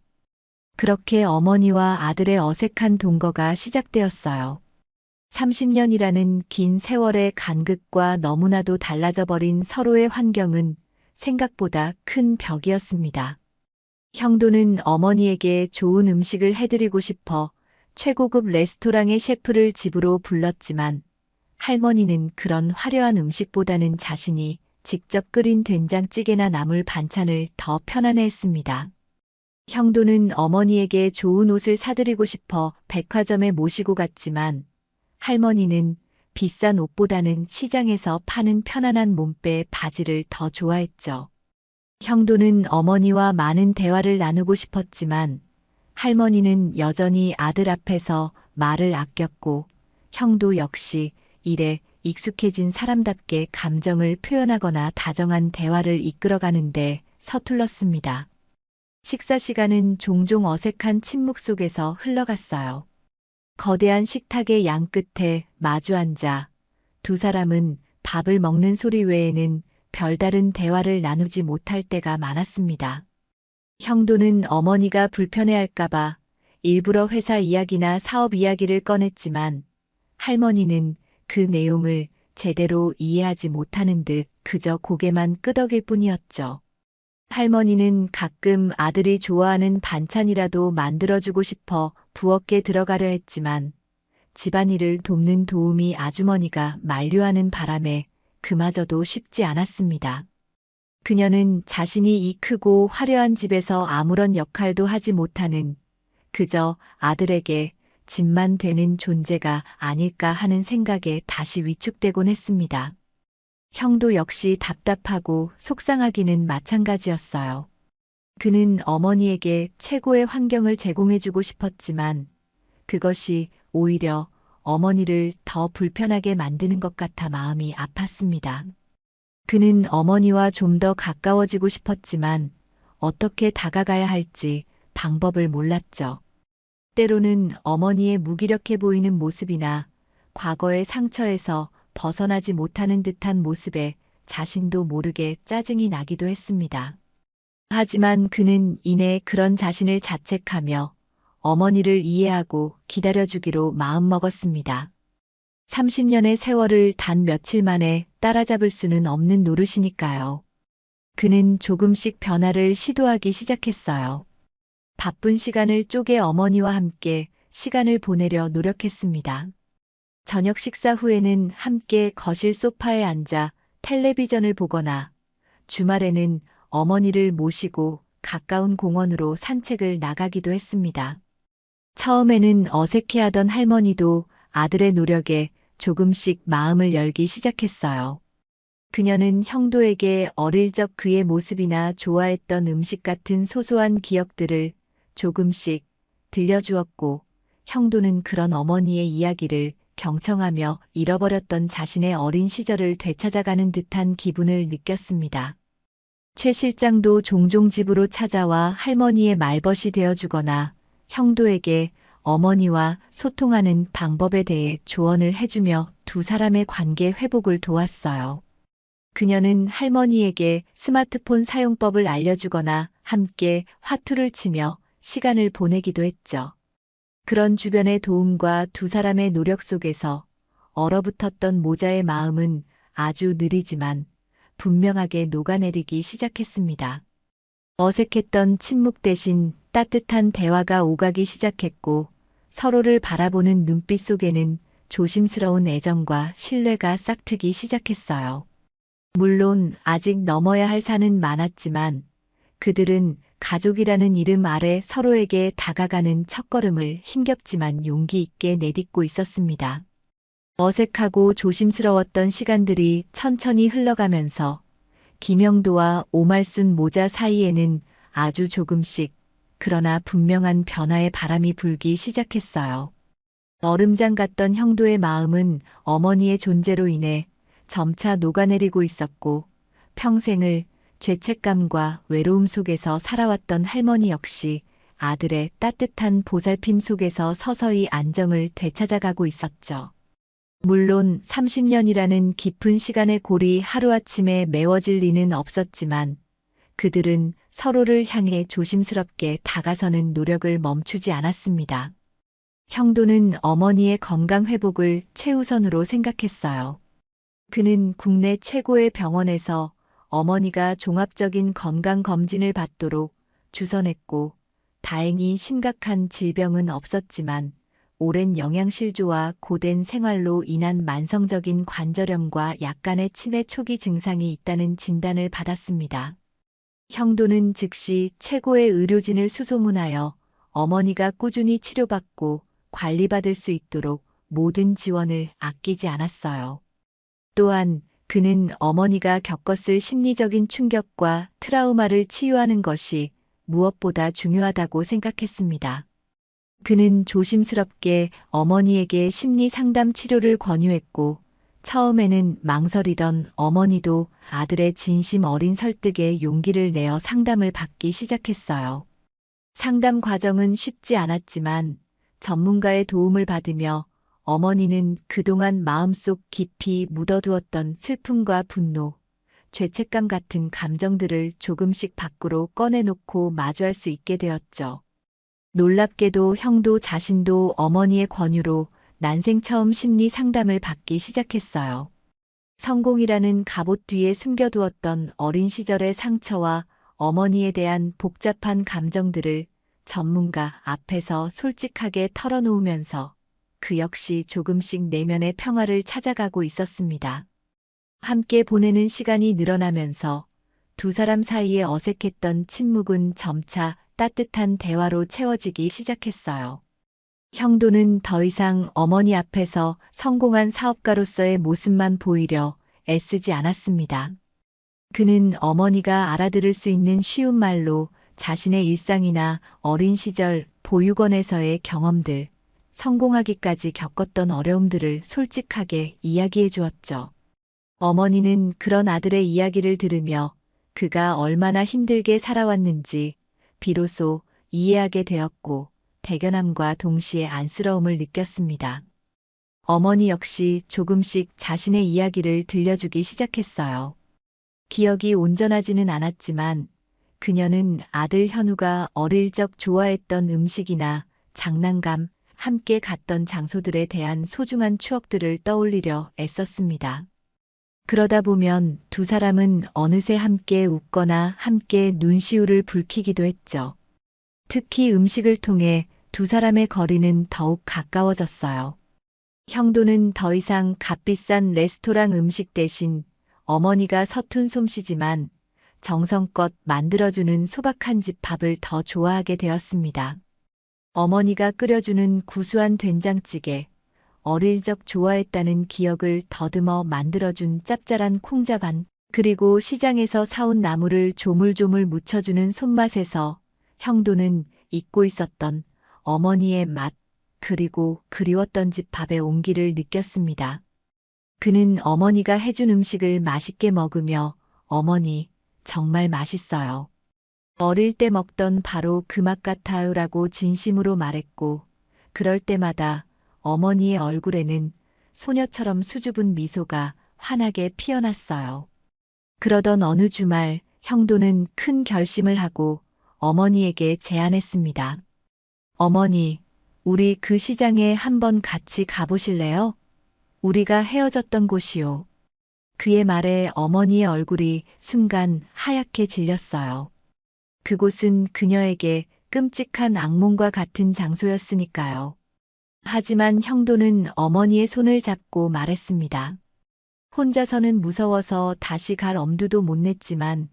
그렇게 어머니와 아들의 어색한 동거가 시작되었어요. 30년이라는 긴 세월의 간극과 너무나도 달라져 버린 서로의 환경은 생각보다 큰 벽이었습니다. 형도는 어머니에게 좋은 음식을 해드리고 싶어 최고급 레스토랑의 셰프를 집으로 불렀지만 할머니는 그런 화려한 음식보다는 자신이 직접 끓인 된장찌개나 나물 반찬을 더 편안해했습니다. 형도는 어머니에게 좋은 옷을 사드리고 싶어 백화점에 모시고 갔지만 할머니는 비싼 옷보다는 시장에서 파는 편안한 몸빼 바지를 더 좋아했죠. 형도는 어머니와 많은 대화를 나누고 싶었지만 할머니는 여전히 아들 앞에서 말을 아꼈고 형도 역시 일에 익숙해진 사람답게 감정을 표현하거나 다정한 대화를 이끌어가는데 서툴렀습니다. 식사 시간은 종종 어색한 침묵 속에서 흘러갔어요. 거대한 식탁의 양끝에 마주 앉아 두 사람은 밥을 먹는 소리 외에는 별다른 대화를 나누지 못할 때가 많았습니다. 형도는 어머니가 불편해할까봐 일부러 회사 이야기나 사업 이야기를 꺼냈지만 할머니는 그 내용을 제대로 이해하지 못하는 듯 그저 고개만 끄덕일 뿐이었죠. 할머니는 가끔 아들이 좋아하는 반찬이라도 만들어주고 싶어 부엌에 들어가려 했지만 집안일을 돕는 도우미 아주머니가 만류하는 바람에 그마저도 쉽지 않았습니다. 그녀는 자신이 이 크고 화려한 집에서 아무런 역할도 하지 못하는 그저 아들에게 짐만 되는 존재가 아닐까 하는 생각에 다시 위축되곤 했습니다. 형도 역시 답답하고 속상하기는 마찬가지였어요. 그는 어머니에게 최고의 환경을 제공해주고 싶었지만 그것이 오히려 어머니를 더 불편하게 만드는 것 같아 마음이 아팠습니다. 그는 어머니와 좀 더 가까워지고 싶었지만 어떻게 다가가야 할지 방법을 몰랐죠. 때로는 어머니의 무기력해 보이는 모습이나 과거의 상처에서 벗어나지 못하는 듯한 모습에 자신도 모르게 짜증이 나기도 했습니다. 하지만 그는 이내 그런 자신을 자책하며 어머니를 이해하고 기다려주기로 마음먹었습니다. 30년의 세월을 단 며칠 만에 따라잡을 수는 없는 노릇이니까요. 그는 조금씩 변화를 시도하기 시작했어요. 바쁜 시간을 쪼개 어머니와 함께 시간을 보내려 노력했습니다. 저녁 식사 후에는 함께 거실 소파에 앉아 텔레비전을 보거나 주말에는 어머니를 모시고 가까운 공원으로 산책을 나가기도 했습니다. 처음에는 어색해하던 할머니도 아들의 노력에 조금씩 마음을 열기 시작했어요. 그녀는 형도에게 어릴 적 그의 모습이나 좋아했던 음식 같은 소소한 기억들을 조금씩 들려주었고, 형도는 그런 어머니의 이야기를 경청하며 잃어버렸던 자신의 어린 시절을 되찾아가는 듯한 기분을 느꼈습니다. 최 실장도 종종 집으로 찾아와 할머니의 말벗이 되어주거나 형도에게 어머니와 소통하는 방법에 대해 조언을 해주며 두 사람의 관계 회복을 도왔어요. 그녀는 할머니에게 스마트폰 사용법을 알려주거나 함께 화투를 치며 시간을 보내기도 했죠. 그런 주변의 도움과 두 사람의 노력 속에서 얼어붙었던 모자의 마음은 아주 느리지만 분명하게 녹아내리기 시작했습니다. 어색했던 침묵 대신 따뜻한 대화가 오가기 시작했고, 서로를 바라보는 눈빛 속에는 조심스러운 애정과 신뢰가 싹트기 시작했어요. 물론 아직 넘어야 할 산은 많았지만 그들은 가족이라는 이름 아래 서로에게 다가가는 첫걸음을 힘겹지만 용기 있게 내딛고 있었습니다. 어색하고 조심스러웠던 시간들이 천천히 흘러가면서 김영도와 오말순 모자 사이에는 아주 조금씩 그러나 분명한 변화의 바람이 불기 시작했어요. 얼음장 같던 형도의 마음은 어머니의 존재로 인해 점차 녹아내리고 있었고, 평생을 죄책감과 외로움 속에서 살아왔던 할머니 역시 아들의 따뜻한 보살핌 속에서 서서히 안정을 되찾아가고 있었죠. 물론 30년이라는 깊은 시간의 골이 하루아침에 메워질 리는 없었지만 그들은 서로를 향해 조심스럽게 다가서는 노력을 멈추지 않았습니다. 형도는 어머니의 건강 회복을 최우선으로 생각했어요. 그는 국내 최고의 병원에서 어머니가 종합적인 건강검진을 받도록 주선했고, 다행히 심각한 질병은 없었지만 오랜 영양실조와 고된 생활로 인한 만성적인 관절염과 약간의 치매 초기 증상이 있다는 진단을 받았습니다. 형도는 즉시 최고의 의료진을 수소문하여 어머니가 꾸준히 치료받고 관리받을 수 있도록 모든 지원을 아끼지 않았어요. 또한 그는 어머니가 겪었을 심리적인 충격과 트라우마를 치유하는 것이 무엇보다 중요하다고 생각했습니다. 그는 조심스럽게 어머니에게 심리 상담 치료를 권유했고, 처음에는 망설이던 어머니도 아들의 진심 어린 설득에 용기를 내어 상담을 받기 시작했어요. 상담 과정은 쉽지 않았지만 전문가의 도움을 받으며 어머니는 그동안 마음속 깊이 묻어두었던 슬픔과 분노, 죄책감 같은 감정들을 조금씩 밖으로 꺼내놓고 마주할 수 있게 되었죠. 놀랍게도 형도 자신도 어머니의 권유로 난생 처음 심리 상담을 받기 시작했어요. 성공이라는 갑옷 뒤에 숨겨두었던 어린 시절의 상처와 어머니에 대한 복잡한 감정들을 전문가 앞에서 솔직하게 털어놓으면서 그 역시 조금씩 내면의 평화를 찾아가고 있었습니다. 함께 보내는 시간이 늘어나면서 두 사람 사이에 어색했던 침묵은 점차 따뜻한 대화로 채워지기 시작했어요. 형도는 더 이상 어머니 앞에서 성공한 사업가로서의 모습만 보이려 애쓰지 않았습니다. 그는 어머니가 알아들을 수 있는 쉬운 말로 자신의 일상이나 어린 시절 보육원에서의 경험들, 성공하기까지 겪었던 어려움들을 솔직하게 이야기해 주었죠. 어머니는 그런 아들의 이야기를 들으며 그가 얼마나 힘들게 살아왔는지 비로소 이해하게 되었고, 대견함과 동시에 안쓰러움을 느꼈습니다. 어머니 역시 조금씩 자신의 이야기를 들려주기 시작했어요. 기억이 온전하지는 않았지만 그녀는 아들 현우가 어릴 적 좋아했던 음식이나 장난감, 함께 갔던 장소들에 대한 소중한 추억들을 떠올리려 애썼습니다. 그러다 보면 두 사람은 어느새 함께 웃거나 함께 눈시울을 붉히기도 했죠. 특히 음식을 통해 두 사람의 거리는 더욱 가까워졌어요. 형도는 더 이상 값비싼 레스토랑 음식 대신 어머니가 서툰 솜씨지만 정성껏 만들어주는 소박한 집밥을 더 좋아하게 되었습니다. 어머니가 끓여주는 구수한 된장찌개, 어릴 적 좋아했다는 기억을 더듬어 만들어준 짭짤한 콩자반, 그리고 시장에서 사온 나물을 조물조물 무쳐주는 손맛에서 형도는 잊고 있었던 어머니의 맛, 그리고 그리웠던 집밥의 온기를 느꼈습니다. 그는 어머니가 해준 음식을 맛있게 먹으며 어머니, 정말 맛있어요. 어릴 때 먹던 바로 그 맛 같아요라고 진심으로 말했고, 그럴 때마다 어머니의 얼굴에는 소녀처럼 수줍은 미소가 환하게 피어났어요. 그러던 어느 주말, 형도는 큰 결심을 하고 어머니에게 제안했습니다. 어머니, 우리 그 시장에 한번 같이 가보실래요? 우리가 헤어졌던 곳이요. 그의 말에 어머니의 얼굴이 순간 하얗게 질렸어요. 그곳은 그녀에게 끔찍한 악몽과 같은 장소였으니까요. 하지만 형도는 어머니의 손을 잡고 말했습니다. 혼자서는 무서워서 다시 갈 엄두도 못 냈지만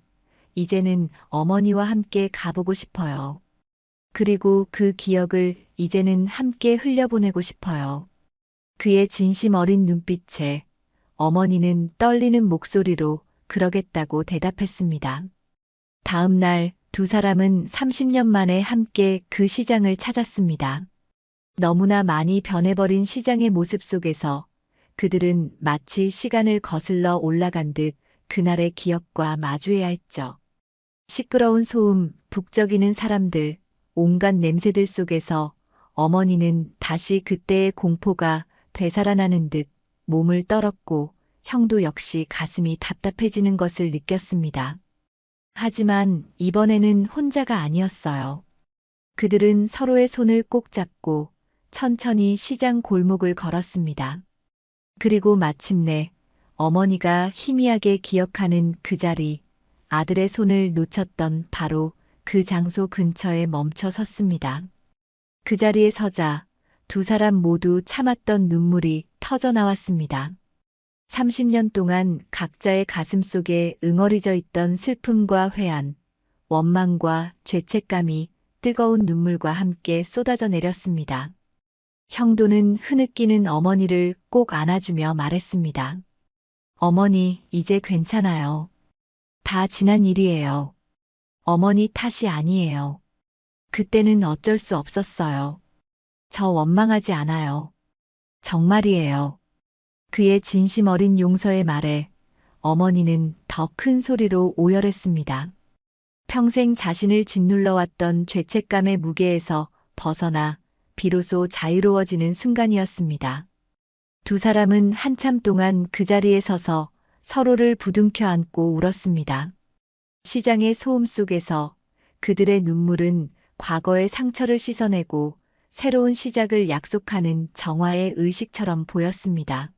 이제는 어머니와 함께 가보고 싶어요. 그리고 그 기억을 이제는 함께 흘려보내고 싶어요. 그의 진심 어린 눈빛에 어머니는 떨리는 목소리로 그러겠다고 대답했습니다. 다음 날 두 사람은 30년 만에 함께 그 시장을 찾았습니다. 너무나 많이 변해버린 시장의 모습 속에서 그들은 마치 시간을 거슬러 올라간 듯 그날의 기억과 마주해야 했죠. 시끄러운 소음, 북적이는 사람들, 온갖 냄새들 속에서 어머니는 다시 그때의 공포가 되살아나는 듯 몸을 떨었고 형도 역시 가슴이 답답해지는 것을 느꼈습니다. 하지만 이번에는 혼자가 아니었어요. 그들은 서로의 손을 꼭 잡고 천천히 시장 골목을 걸었습니다. 그리고 마침내 어머니가 희미하게 기억하는 그 자리, 아들의 손을 놓쳤던 바로 그 장소 근처에 멈춰 섰습니다. 그 자리에 서자 두 사람 모두 참았던 눈물이 터져 나왔습니다. 30년 동안 각자의 가슴 속에 응어리져 있던 슬픔과 회한, 원망과 죄책감이 뜨거운 눈물과 함께 쏟아져 내렸습니다. 형도는 흐느끼는 어머니를 꼭 안아주며 말했습니다. 어머니, 이제 괜찮아요. 다 지난 일이에요. 어머니 탓이 아니에요. 그때는 어쩔 수 없었어요. 저 원망하지 않아요. 정말이에요. 그의 진심 어린 용서의 말에 어머니는 더 큰 소리로 오열했습니다. 평생 자신을 짓눌러왔던 죄책감의 무게에서 벗어나 비로소 자유로워지는 순간이었습니다. 두 사람은 한참 동안 그 자리에 서서 서로를 부둥켜 안고 울었습니다. 시장의 소음 속에서 그들의 눈물은 과거의 상처를 씻어내고 새로운 시작을 약속하는 정화의 의식처럼 보였습니다.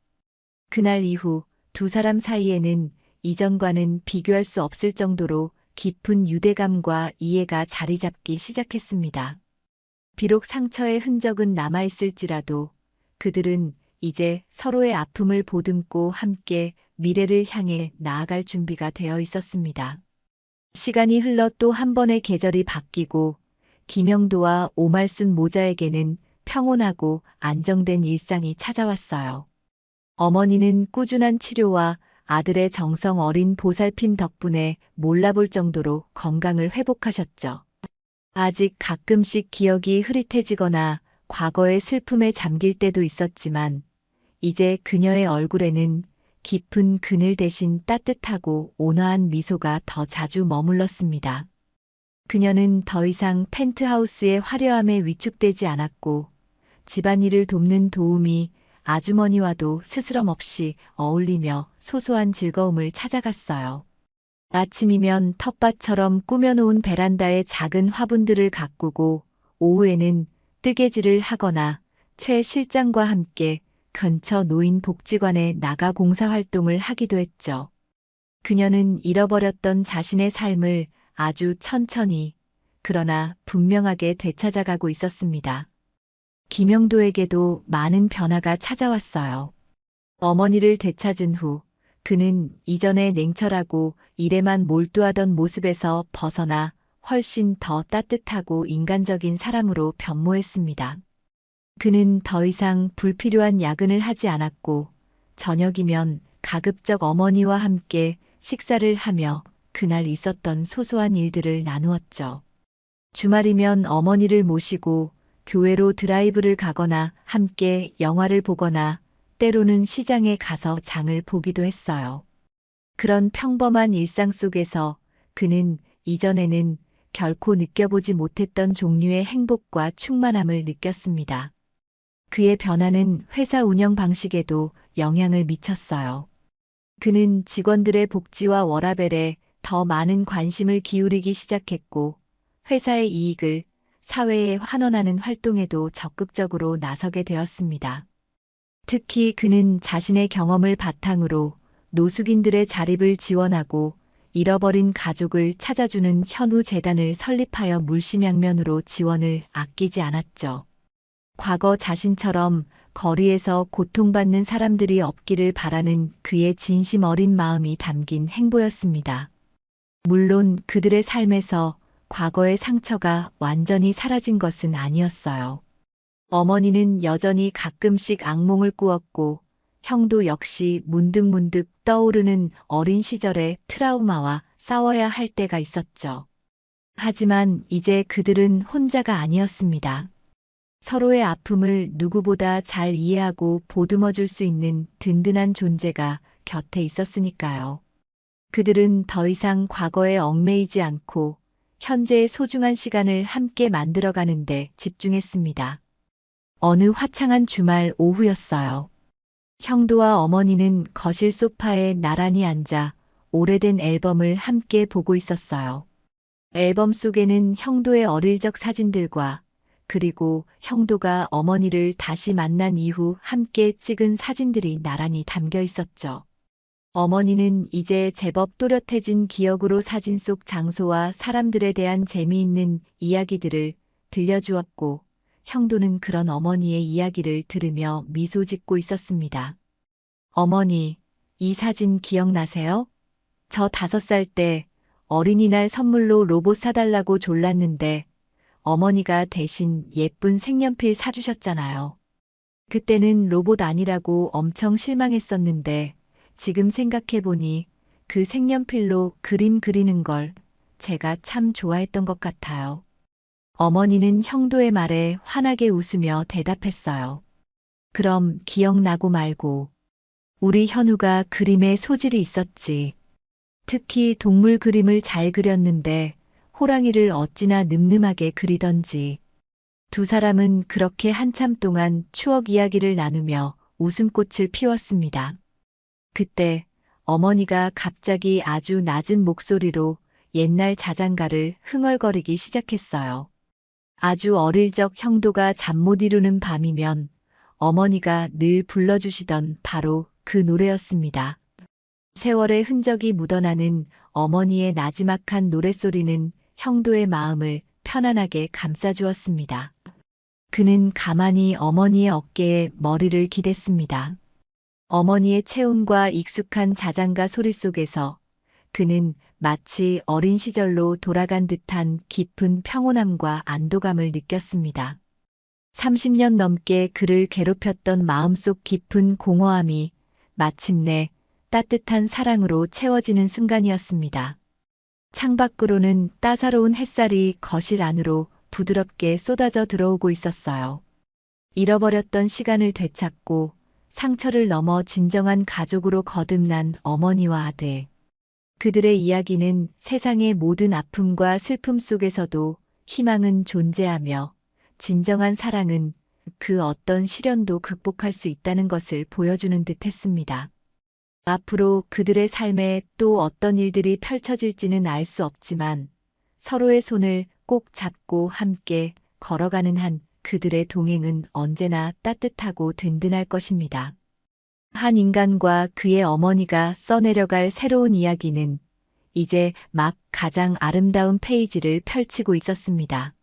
그날 이후 두 사람 사이에는 이전과는 비교할 수 없을 정도로 깊은 유대감과 이해가 자리 잡기 시작했습니다. 비록 상처의 흔적은 남아있을지라도 그들은 이제 서로의 아픔을 보듬고 함께 미래를 향해 나아갈 준비가 되어 있었습니다. 시간이 흘러 또 한 번의 계절이 바뀌고 김영도와 오말순 모자에게는 평온하고 안정된 일상이 찾아왔어요. 어머니는 꾸준한 치료와 아들의 정성 어린 보살핌 덕분에 몰라볼 정도로 건강을 회복하셨죠. 아직 가끔씩 기억이 흐릿해지거나 과거의 슬픔에 잠길 때도 있었지만 이제 그녀의 얼굴에는 깊은 그늘 대신 따뜻하고 온화한 미소가 더 자주 머물렀습니다. 그녀는 더 이상 펜트하우스의 화려함에 위축되지 않았고 집안일을 돕는 도우미 아주머니와도 스스럼 없이 어울리며 소소한 즐거움을 찾아갔어요. 아침이면 텃밭처럼 꾸며놓은 베란다에 작은 화분들을 가꾸고 오후에는 뜨개질을 하거나 최 실장과 함께 근처 노인복지관에 나가 봉사활동을 하기도 했죠. 그녀는 잃어버렸던 자신의 삶을 아주 천천히 그러나 분명하게 되찾아가고 있었습니다. 김영도에게도 많은 변화가 찾아왔어요. 어머니를 되찾은 후 그는 이전에 냉철하고 일에만 몰두하던 모습에서 벗어나 훨씬 더 따뜻하고 인간적인 사람으로 변모했습니다. 그는 더 이상 불필요한 야근을 하지 않았고, 저녁이면 가급적 어머니와 함께 식사를 하며 그날 있었던 소소한 일들을 나누었죠. 주말이면 어머니를 모시고 교회로 드라이브를 가거나 함께 영화를 보거나 때로는 시장에 가서 장을 보기도 했어요. 그런 평범한 일상 속에서 그는 이전에는 결코 느껴보지 못했던 종류의 행복과 충만함을 느꼈습니다. 그의 변화는 회사 운영 방식에도 영향을 미쳤어요. 그는 직원들의 복지와 워라밸에 더 많은 관심을 기울이기 시작했고, 회사의 이익을 사회에 환원하는 활동에도 적극적으로 나서게 되었습니다. 특히 그는 자신의 경험을 바탕으로 노숙인들의 자립을 지원하고 잃어버린 가족을 찾아주는 현우 재단을 설립하여 물심양면으로 지원을 아끼지 않았죠. 과거 자신처럼 거리에서 고통받는 사람들이 없기를 바라는 그의 진심 어린 마음이 담긴 행보였습니다. 물론 그들의 삶에서 과거의 상처가 완전히 사라진 것은 아니었어요. 어머니는 여전히 가끔씩 악몽을 꾸었고, 형도 역시 문득문득 떠오르는 어린 시절의 트라우마와 싸워야 할 때가 있었죠. 하지만 이제 그들은 혼자가 아니었습니다. 서로의 아픔을 누구보다 잘 이해하고 보듬어 줄 수 있는 든든한 존재가 곁에 있었으니까요. 그들은 더 이상 과거에 얽매이지 않고 현재의 소중한 시간을 함께 만들어가는 데 집중했습니다. 어느 화창한 주말 오후였어요. 형도와 어머니는 거실 소파에 나란히 앉아 오래된 앨범을 함께 보고 있었어요. 앨범 속에는 형도의 어릴 적 사진들과 그리고 형도가 어머니를 다시 만난 이후 함께 찍은 사진들이 나란히 담겨 있었죠. 어머니는 이제 제법 또렷해진 기억으로 사진 속 장소와 사람들에 대한 재미있는 이야기들을 들려주었고, 형도는 그런 어머니의 이야기를 들으며 미소 짓고 있었습니다. 어머니, 이 사진 기억나세요? 저 5살 때 어린이날 선물로 로봇 사달라고 졸랐는데 어머니가 대신 예쁜 색연필 사주셨잖아요. 그때는 로봇 아니라고 엄청 실망했었는데 지금 생각해보니 그 색연필로 그림 그리는 걸 제가 참 좋아했던 것 같아요. 어머니는 형도의 말에 환하게 웃으며 대답했어요. 그럼 기억나고 말고. 우리 현우가 그림에 소질이 있었지. 특히 동물 그림을 잘 그렸는데 호랑이를 어찌나 늠름하게 그리던지. 두 사람은 그렇게 한참 동안 추억 이야기를 나누며 웃음꽃을 피웠습니다. 그때 어머니가 갑자기 아주 낮은 목소리로 옛날 자장가를 흥얼거리기 시작했어요. 아주 어릴 적 형도가 잠 못 이루는 밤이면 어머니가 늘 불러주시던 바로 그 노래였습니다. 세월의 흔적이 묻어나는 어머니의 나지막한 노랫소리는 형도의 마음을 편안하게 감싸주었습니다. 그는 가만히 어머니의 어깨에 머리를 기댔습니다. 어머니의 체온과 익숙한 자장가 소리 속에서 그는 마치 어린 시절로 돌아간 듯한 깊은 평온함과 안도감을 느꼈습니다. 30년 넘게 그를 괴롭혔던 마음속 깊은 공허함이 마침내 따뜻한 사랑으로 채워지는 순간이었습니다. 창밖으로는 따사로운 햇살이 거실 안으로 부드럽게 쏟아져 들어오고 있었어요. 잃어버렸던 시간을 되찾고 상처를 넘어 진정한 가족으로 거듭난 어머니와 아들. 그들의 이야기는 세상의 모든 아픔과 슬픔 속에서도 희망은 존재하며 진정한 사랑은 그 어떤 시련도 극복할 수 있다는 것을 보여주는 듯 했습니다. 앞으로 그들의 삶에 또 어떤 일들이 펼쳐질지는 알 수 없지만 서로의 손을 꼭 잡고 함께 걸어가는 한 그들의 동행은 언제나 따뜻하고 든든할 것입니다. 한 인간과 그의 어머니가 써내려갈 새로운 이야기는 이제 막 가장 아름다운 페이지를 펼치고 있었습니다.